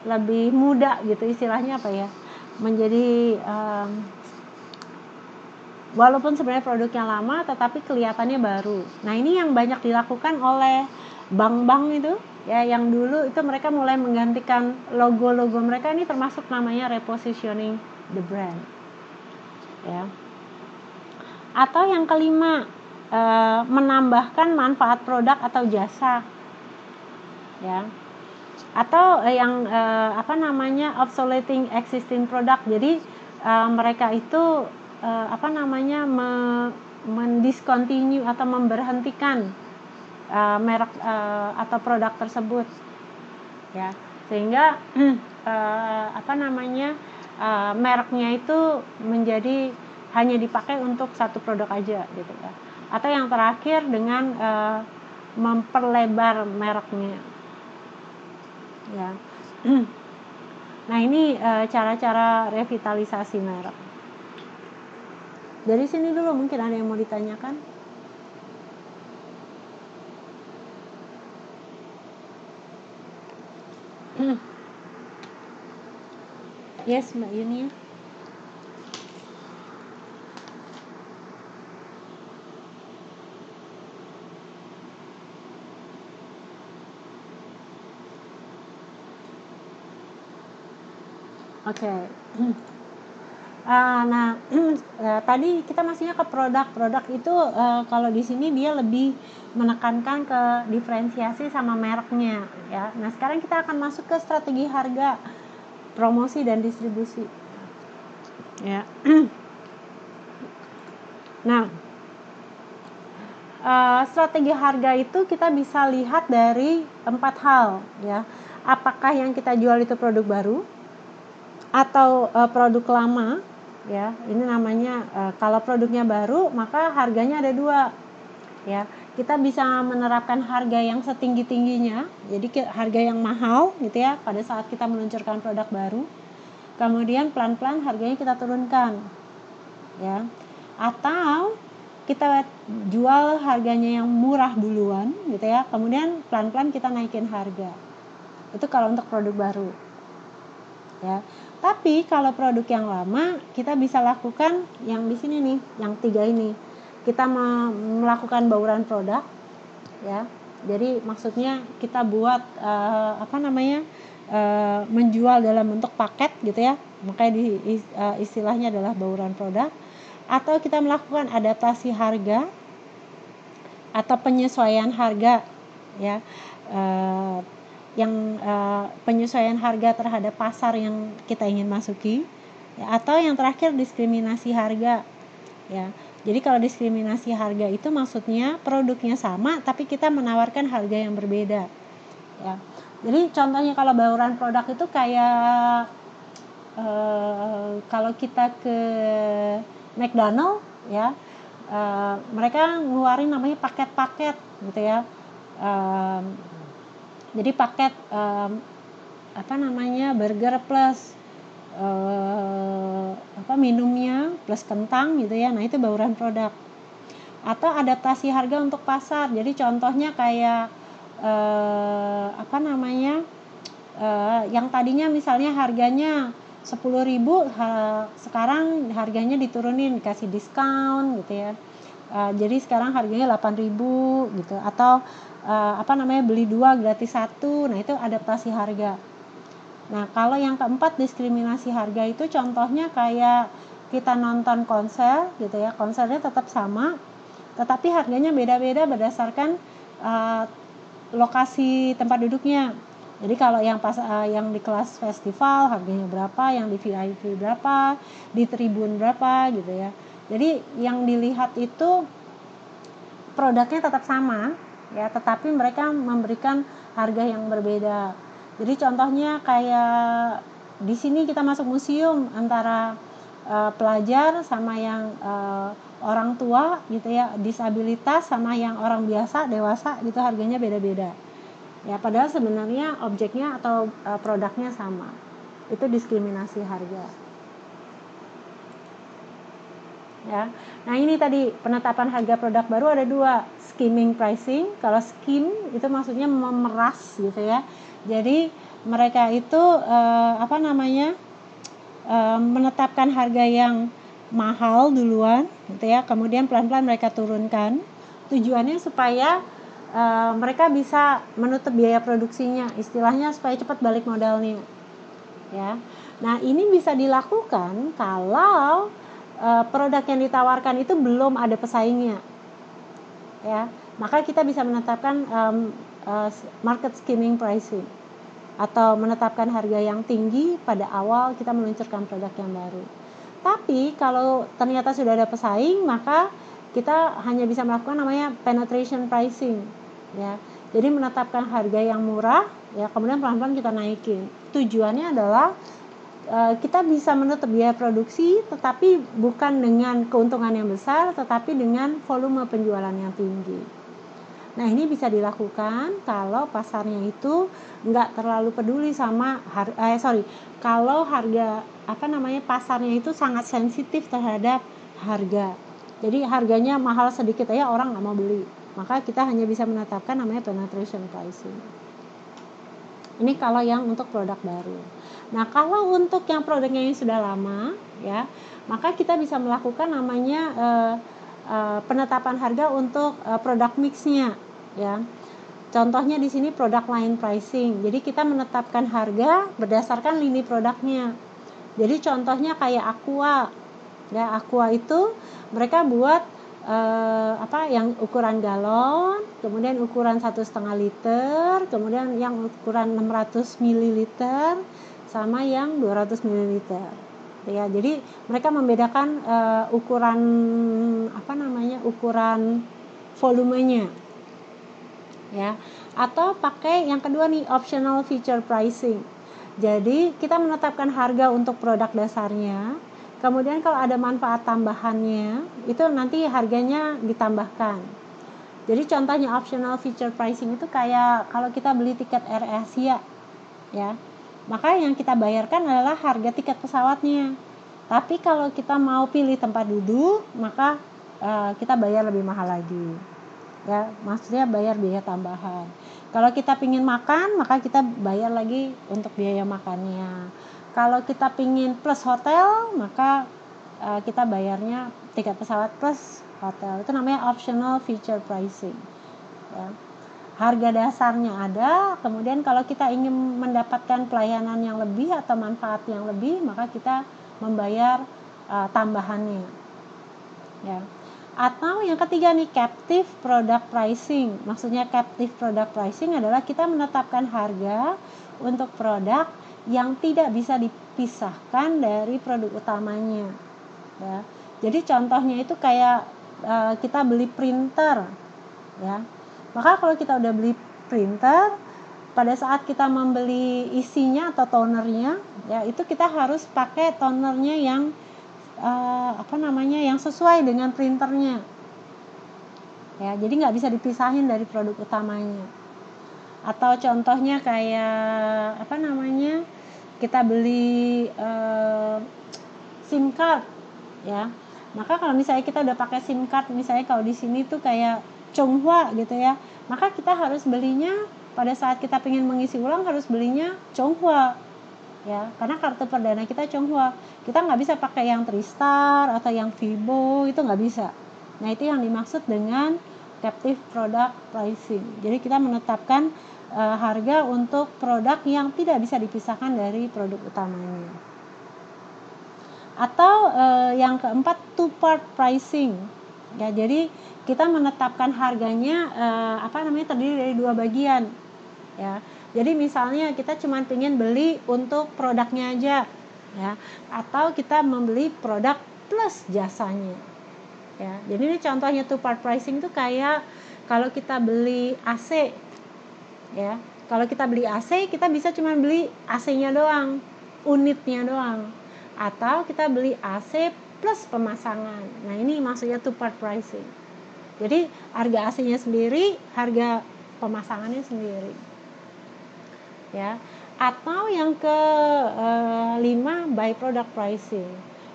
lebih muda gitu, istilahnya apa ya, menjadi walaupun sebenarnya produknya lama tetapi kelihatannya baru. Nah, ini yang banyak dilakukan oleh bank-bank itu ya, yang dulu itu mereka mulai menggantikan logo-logo mereka, ini termasuk namanya repositioning the brand ya. Atau yang kelima, menambahkan manfaat produk atau jasa ya. Atau yang obsoleting existing product. Jadi mereka itu mendiscontinue atau memberhentikan merek atau produk tersebut ya, sehingga mereknya itu menjadi hanya dipakai untuk satu produk aja gitu ya. Atau yang terakhir dengan memperlebar mereknya ya. Nah, ini cara-cara revitalisasi merek. Dari sini dulu mungkin ada yang mau ditanyakan. Yes, Mbak Yuni. Oke. Tadi kita masihnya ke produk itu kalau di sini dia lebih menekankan ke diferensiasi sama mereknya ya. Nah, sekarang kita akan masuk ke strategi harga, promosi dan distribusi ya. Nah, strategi harga itu kita bisa lihat dari 4 hal ya. Apakah yang kita jual itu produk baru atau produk lama ya. Ini namanya kalau produknya baru maka harganya ada 2 ya. Kita bisa menerapkan harga yang setinggi-tingginya, jadi harga yang mahal gitu ya pada saat kita meluncurkan produk baru, kemudian pelan-pelan harganya kita turunkan ya. Atau kita jual harganya yang murah duluan gitu ya, kemudian pelan-pelan kita naikin harga. Itu kalau untuk produk baru ya. Tapi kalau produk yang lama kita bisa lakukan yang di sini nih, yang 3 ini. Kita melakukan bauran produk ya. Jadi maksudnya kita buat menjual dalam bentuk paket gitu ya. Makanya istilahnya adalah bauran produk. Atau kita melakukan adaptasi harga atau penyesuaian harga ya. Penyesuaian harga terhadap pasar yang kita ingin masuki ya. Atau yang terakhir diskriminasi harga ya. Jadi kalau diskriminasi harga itu maksudnya produknya sama tapi kita menawarkan harga yang berbeda ya. Jadi contohnya kalau bauran produk itu kayak kalau kita ke McDonald ya, mereka ngeluarin namanya paket-paket gitu ya. Jadi paket burger plus minumnya plus kentang gitu ya. Nah, itu bauran produk. Atau adaptasi harga untuk pasar. Jadi contohnya kayak yang tadinya misalnya harganya 10.000, sekarang harganya diturunin, dikasih diskon gitu ya. Jadi sekarang harganya 8.000 gitu. Atau beli 2 gratis 1. Nah, itu adaptasi harga. Nah, kalau yang keempat diskriminasi harga itu contohnya kayak kita nonton konser gitu ya. Konsernya tetap sama, tetapi harganya beda-beda berdasarkan lokasi tempat duduknya. Jadi kalau yang di kelas festival harganya berapa, yang di VIP berapa, di tribun berapa gitu ya. Jadi yang dilihat itu produknya tetap sama ya, tetapi mereka memberikan harga yang berbeda. Jadi contohnya kayak di sini kita masuk museum antara pelajar sama yang orang tua gitu ya, disabilitas sama yang orang biasa dewasa gitu, harganya beda-beda Ya, padahal sebenarnya objeknya atau produknya sama. Itu diskriminasi harga. Ya. Nah, ini tadi penetapan harga produk baru ada 2, skimming pricing. Kalau skim itu maksudnya memeras gitu ya. Jadi mereka itu menetapkan harga yang mahal duluan gitu ya. Kemudian pelan-pelan mereka turunkan. Tujuannya supaya mereka bisa menutup biaya produksinya, istilahnya supaya cepat balik modalnya. Ya. Nah, ini bisa dilakukan kalau produk yang ditawarkan itu belum ada pesaingnya, ya, maka kita bisa menetapkan market skimming pricing atau menetapkan harga yang tinggi pada awal kita meluncurkan produk yang baru. Tapi kalau ternyata sudah ada pesaing, maka kita hanya bisa melakukan namanya penetration pricing, ya. Jadi menetapkan harga yang murah, ya, kemudian pelan-pelan kita naikin. Tujuannya adalah kita bisa menutup biaya produksi, tetapi bukan dengan keuntungan yang besar, tetapi dengan volume penjualan yang tinggi. Nah, ini bisa dilakukan kalau pasarnya itu nggak terlalu peduli sama kalau harga pasarnya itu sangat sensitif terhadap harga. Jadi harganya mahal sedikit aja orang nggak mau beli. Maka kita hanya bisa menetapkan namanya penetration pricing. Ini kalau yang untuk produk baru. Nah, kalau untuk yang produknya yang sudah lama, ya, maka kita bisa melakukan namanya penetapan harga untuk produk mixnya, ya. Contohnya di sini product line pricing. Jadi kita menetapkan harga berdasarkan lini produknya. Jadi contohnya kayak Aqua, ya, Aqua itu mereka buat yang ukuran galon, kemudian ukuran 1,5 liter, kemudian yang ukuran 600 ml sama yang 200 ml. Ya, jadi mereka membedakan ukuran volumenya. Ya. Atau pakai yang kedua nih, optional feature pricing. Jadi kita menetapkan harga untuk produk dasarnya. Kemudian kalau ada manfaat tambahannya, itu nanti harganya ditambahkan. Jadi contohnya optional feature pricing itu kayak kalau kita beli tiket Air Asia, ya, maka yang kita bayarkan adalah harga tiket pesawatnya. Tapi kalau kita mau pilih tempat duduk, maka kita bayar lebih mahal lagi. Ya, maksudnya bayar biaya tambahan. Kalau kita pingin makan, maka kita bayar lagi untuk biaya makannya. Kalau kita pingin plus hotel, maka kita bayarnya tiket pesawat plus hotel. Itu namanya optional feature pricing. Ya. Harga dasarnya ada, kemudian kalau kita ingin mendapatkan pelayanan yang lebih atau manfaat yang lebih, maka kita membayar tambahannya. Ya. Atau yang ketiga nih, captive product pricing. Maksudnya captive product pricing adalah kita menetapkan harga untuk produk yang tidak bisa dipisahkan dari produk utamanya. Ya. Jadi contohnya itu kayak kita beli printer, ya. Maka kalau kita udah beli printer, pada saat kita membeli isinya atau tonernya, ya, itu kita harus pakai tonernya yang yang sesuai dengan printernya. Ya, jadi nggak bisa dipisahin dari produk utamanya. Atau contohnya kayak kita beli SIM card, ya. Maka kalau misalnya kita udah pakai SIM card, misalnya kalau di sini tuh kayak Chonghua gitu ya, maka kita harus belinya pada saat kita pengen mengisi ulang harus belinya Chonghua, ya, karena kartu perdana kita Chonghua. Kita nggak bisa pakai yang Tristar atau yang Vibo, itu nggak bisa. Nah, itu yang dimaksud dengan captive product pricing. Jadi kita menetapkan harga untuk produk yang tidak bisa dipisahkan dari produk utamanya. Atau yang keempat, two part pricing. Ya, jadi kita menetapkan harganya terdiri dari 2 bagian. Ya. Jadi misalnya kita cuma pengen beli untuk produknya aja, ya, atau kita membeli produk plus jasanya. Ya. Jadi ini contohnya two part pricing itu kayak kalau kita beli AC, ya. Kalau kita beli AC, kita bisa cuma beli AC-nya doang, unitnya doang. Atau kita beli AC plus pemasangan. Nah, ini maksudnya two part pricing. Jadi harga AC-nya sendiri, harga pemasangannya sendiri. ya. Atau yang ke 5 by product pricing.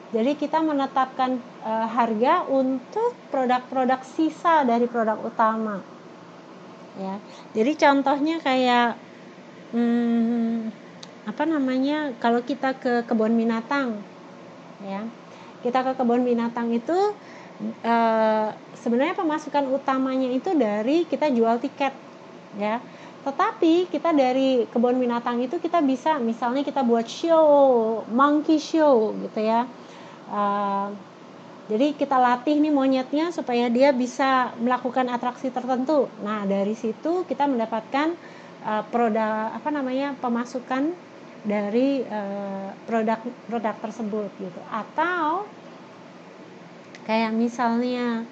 Jadi kita menetapkan harga untuk produk-produk sisa dari produk utama, ya. Jadi contohnya kayak kalau kita ke kebun binatang, ya, kita ke kebun binatang itu sebenarnya pemasukan utamanya itu dari kita jual tiket, ya. Tetapi kita dari kebun binatang itu kita bisa, misalnya kita buat show, monkey show gitu ya. Jadi kita latih nih monyetnya supaya dia bisa melakukan atraksi tertentu. Nah, dari situ kita mendapatkan pemasukan dari produk tersebut gitu. Atau kayak misalnya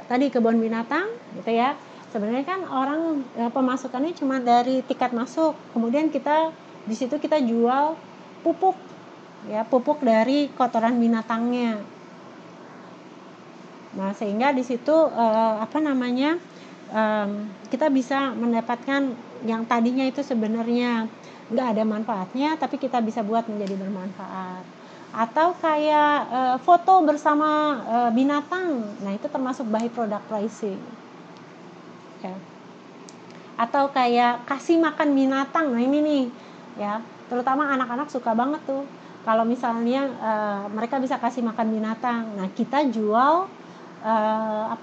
tadi kebun binatang gitu ya. Sebenarnya kan orang pemasukannya cuma dari tiket masuk. Kemudian di situ kita jual pupuk, ya, pupuk dari kotoran binatangnya. Nah, sehingga di situ kita bisa mendapatkan yang tadinya itu sebenarnya nggak ada manfaatnya, tapi kita bisa buat menjadi bermanfaat. Atau kayak foto bersama binatang, nah itu termasuk by product pricing, ya. Atau kayak kasih makan binatang, nah ini nih, ya, terutama anak-anak suka banget tuh kalau misalnya mereka bisa kasih makan binatang. Nah, kita jual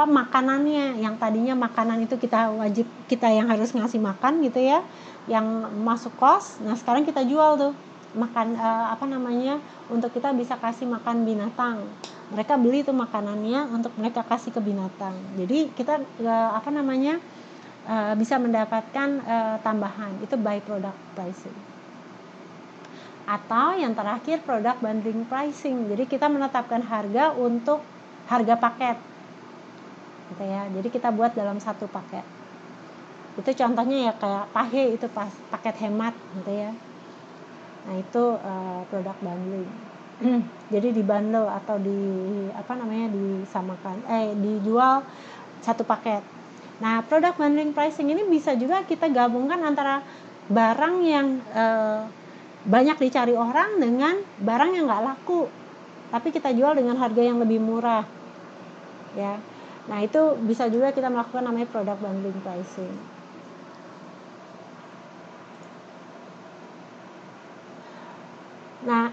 makanannya, yang tadinya makanan itu kita yang harus ngasih makan gitu ya, yang masuk kos. Nah, sekarang kita jual tuh makan untuk kita bisa kasih makan binatang. Mereka beli tuh makanannya untuk mereka kasih ke binatang. Jadi kita bisa mendapatkan tambahan. Itu by product pricing. Atau yang terakhir product bundling pricing. Jadi kita menetapkan harga untuk harga paket, gitu ya. Jadi kita buat dalam satu paket. Itu contohnya ya kayak Pahe itu paket hemat, gitu ya. Nah itu product bundling. Jadi dibundle atau dijual satu paket. Nah, product bundling pricing ini bisa juga kita gabungkan antara barang yang banyak dicari orang dengan barang yang nggak laku, tapi kita jual dengan harga yang lebih murah, ya. Nah, itu bisa juga kita melakukan namanya product bundling pricing. Nah,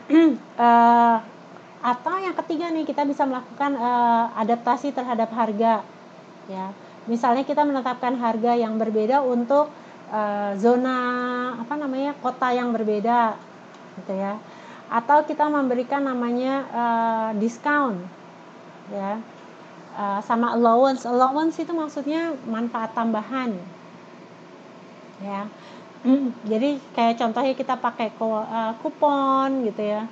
atau yang ketiga nih, kita bisa melakukan adaptasi terhadap harga, ya. Misalnya kita menetapkan harga yang berbeda untuk zona kota yang berbeda, gitu ya. Atau kita memberikan namanya diskon, ya. Sama allowance itu maksudnya manfaat tambahan, ya. Jadi kayak contohnya kita pakai kupon gitu ya.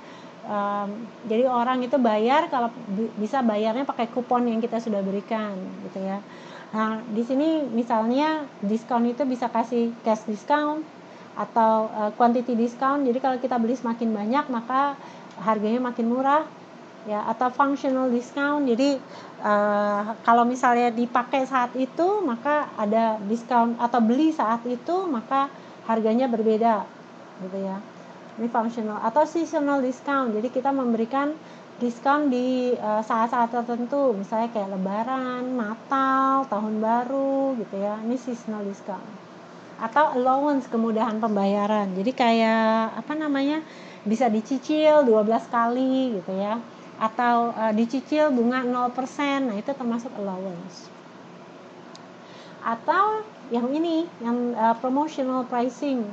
Jadi orang itu bayar kalau bisa bayarnya pakai kupon yang kita sudah berikan, gitu ya. Nah, di sini misalnya diskon itu bisa kasih cash discount atau quantity discount. Jadi kalau kita beli semakin banyak maka harganya makin murah, ya. Atau functional discount. Jadi kalau misalnya dipakai saat itu maka ada diskon, atau beli saat itu maka harganya berbeda, gitu ya. Ini functional. Atau seasonal discount. Jadi kita memberikan diskon di saat-saat tertentu, misalnya kayak Lebaran, Natal, Tahun Baru, gitu ya. Ini seasonal discount. Atau allowance, kemudahan pembayaran. Jadi kayak bisa dicicil 12 kali, gitu ya. Atau dicicil bunga 0%. Nah, itu termasuk allowance. Atau yang ini, yang promotional pricing.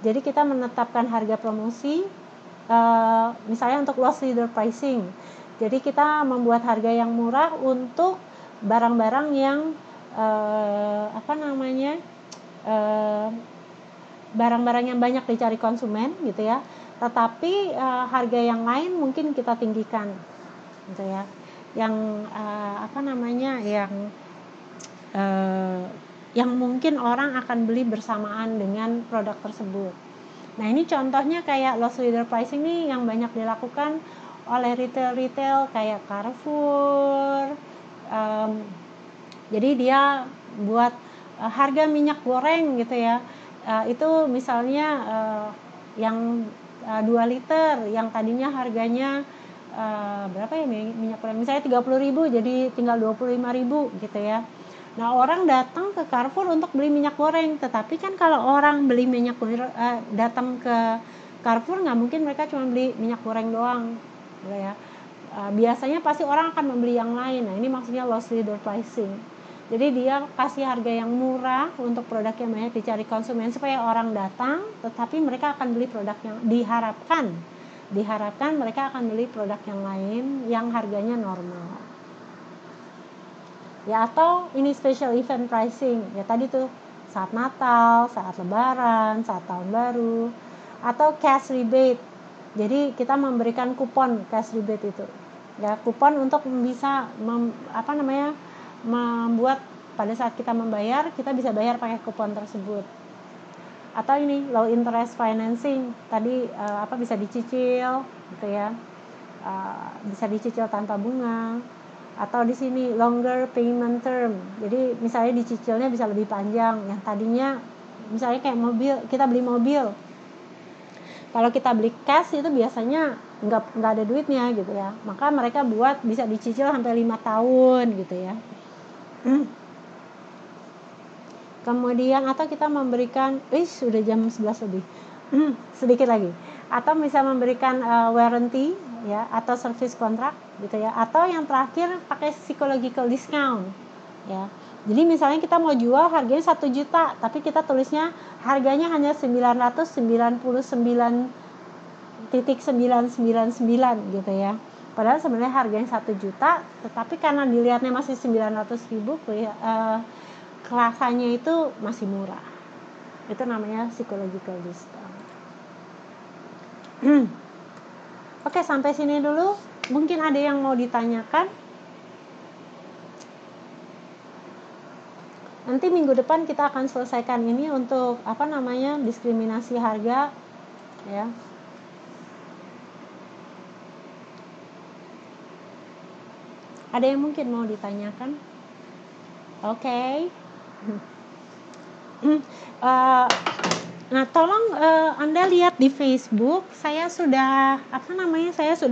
Jadi kita menetapkan harga promosi, misalnya untuk loss leader pricing. Jadi kita membuat harga yang murah untuk barang-barang yang barang-barang yang banyak dicari konsumen, gitu ya. Tetapi harga yang lain mungkin kita tinggikan, gitu ya. Yang yang mungkin orang akan beli bersamaan dengan produk tersebut. Nah, ini contohnya kayak loss leader pricing ini yang banyak dilakukan oleh retail kayak Carrefour. Jadi dia buat harga minyak goreng, gitu ya. itu misalnya yang 2 liter yang tadinya harganya berapa ya minyak goreng, misalnya 30.000 jadi tinggal 25.000 gitu ya. Nah, orang datang ke Carrefour untuk beli minyak goreng, tetapi kan kalau orang beli minyak goreng datang ke Carrefour nggak mungkin mereka cuma beli minyak goreng doang gitu ya. Biasanya pasti orang akan membeli yang lain. Nah, ini maksudnya loss leader pricing. Jadi dia kasih harga yang murah untuk produk yang banyak dicari konsumen supaya orang datang, tetapi mereka akan beli produk yang diharapkan mereka akan beli produk yang lain yang harganya normal. Ya, atau ini special event pricing. Ya tadi tuh saat Natal, saat Lebaran, saat Tahun Baru, atau cash rebate. Jadi kita memberikan kupon cash rebate itu. Ya, kupon untuk bisa membuat pada saat kita membayar, kita bisa bayar pakai kupon tersebut. Atau ini low interest financing, tadi bisa dicicil gitu ya. Bisa dicicil tanpa bunga. Atau di sini longer payment term. Jadi misalnya dicicilnya bisa lebih panjang. Yang tadinya misalnya kayak mobil, kita beli mobil. Kalau kita beli cash itu biasanya nggak ada duitnya gitu ya. Maka mereka buat bisa dicicil sampai 5 tahun gitu ya. Kemudian atau kita memberikan, sudah jam 11 lebih. Sedikit lagi. Atau bisa memberikan warranty ya, atau service contract gitu ya. Atau yang terakhir pakai psychological discount ya. Jadi misalnya kita mau jual harganya 1 juta, tapi kita tulisnya harganya hanya 999.999 gitu ya. Padahal sebenarnya harganya 1 juta, tetapi karena dilihatnya masih 900.000 rasanya itu masih murah. Itu namanya psychological discount. Oke, sampai sini dulu. Mungkin ada yang mau ditanyakan. Nanti minggu depan kita akan selesaikan ini untuk diskriminasi harga ya. Ada yang mungkin mau ditanyakan? Oke. Nah, tolong Anda lihat di Facebook, saya sudah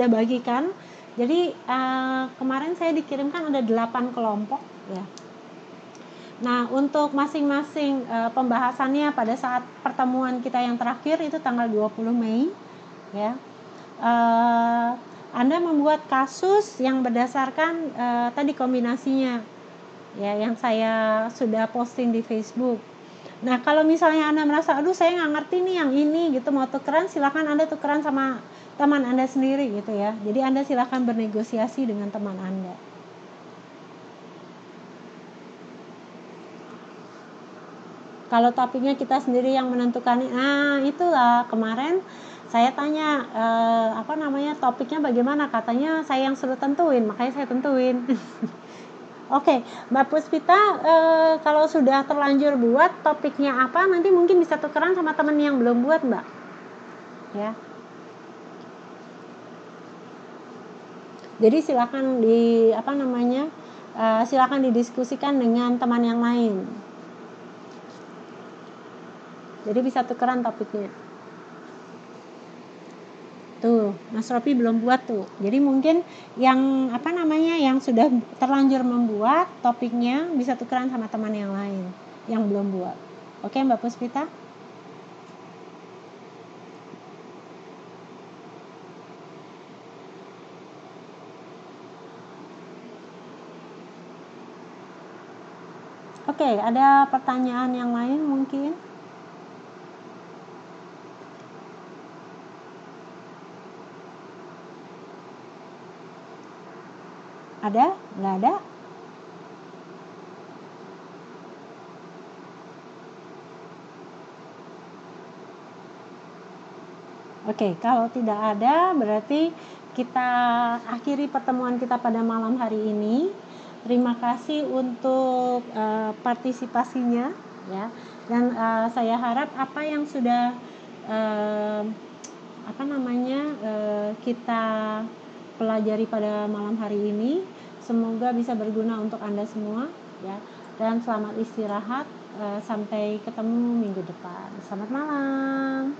bagikan. Jadi kemarin saya dikirimkan ada 8 kelompok ya. Nah, untuk masing-masing pembahasannya pada saat pertemuan kita yang terakhir itu tanggal 20 Mei ya. Anda membuat kasus yang berdasarkan tadi kombinasinya ya, yang saya sudah posting di Facebook. Nah, kalau misalnya Anda merasa, aduh saya nggak ngerti nih yang ini gitu, mau tukeran, silakan Anda tukeran sama teman Anda sendiri gitu ya. Jadi Anda silakan bernegosiasi dengan teman Anda. Kalau topiknya kita sendiri yang menentukan, itulah kemarin saya tanya topiknya bagaimana, katanya saya yang suruh tentuin, makanya saya tentuin. Oke, Mbak Puspita, kalau sudah terlanjur buat topiknya apa, nanti mungkin bisa tukeran sama teman yang belum buat, Mbak. Ya. Jadi silakan silakan didiskusikan dengan teman yang lain. Jadi bisa tukeran topiknya. Tuh, Mas Ropi belum buat tuh. Jadi mungkin yang yang sudah terlanjur membuat topiknya bisa tukeran sama teman yang lain yang belum buat. Oke, Mbak Puspita? Oke, ada pertanyaan yang lain mungkin? Ada? Nggak ada? Oke, kalau tidak ada berarti kita akhiri pertemuan kita pada malam hari ini. Terima kasih untuk partisipasinya ya. Dan saya harap apa yang sudah kita pelajari pada malam hari ini semoga bisa berguna untuk Anda semua ya. dan selamat istirahat. Sampai ketemu minggu depan. Selamat malam.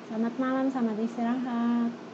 Selamat malam, selamat istirahat.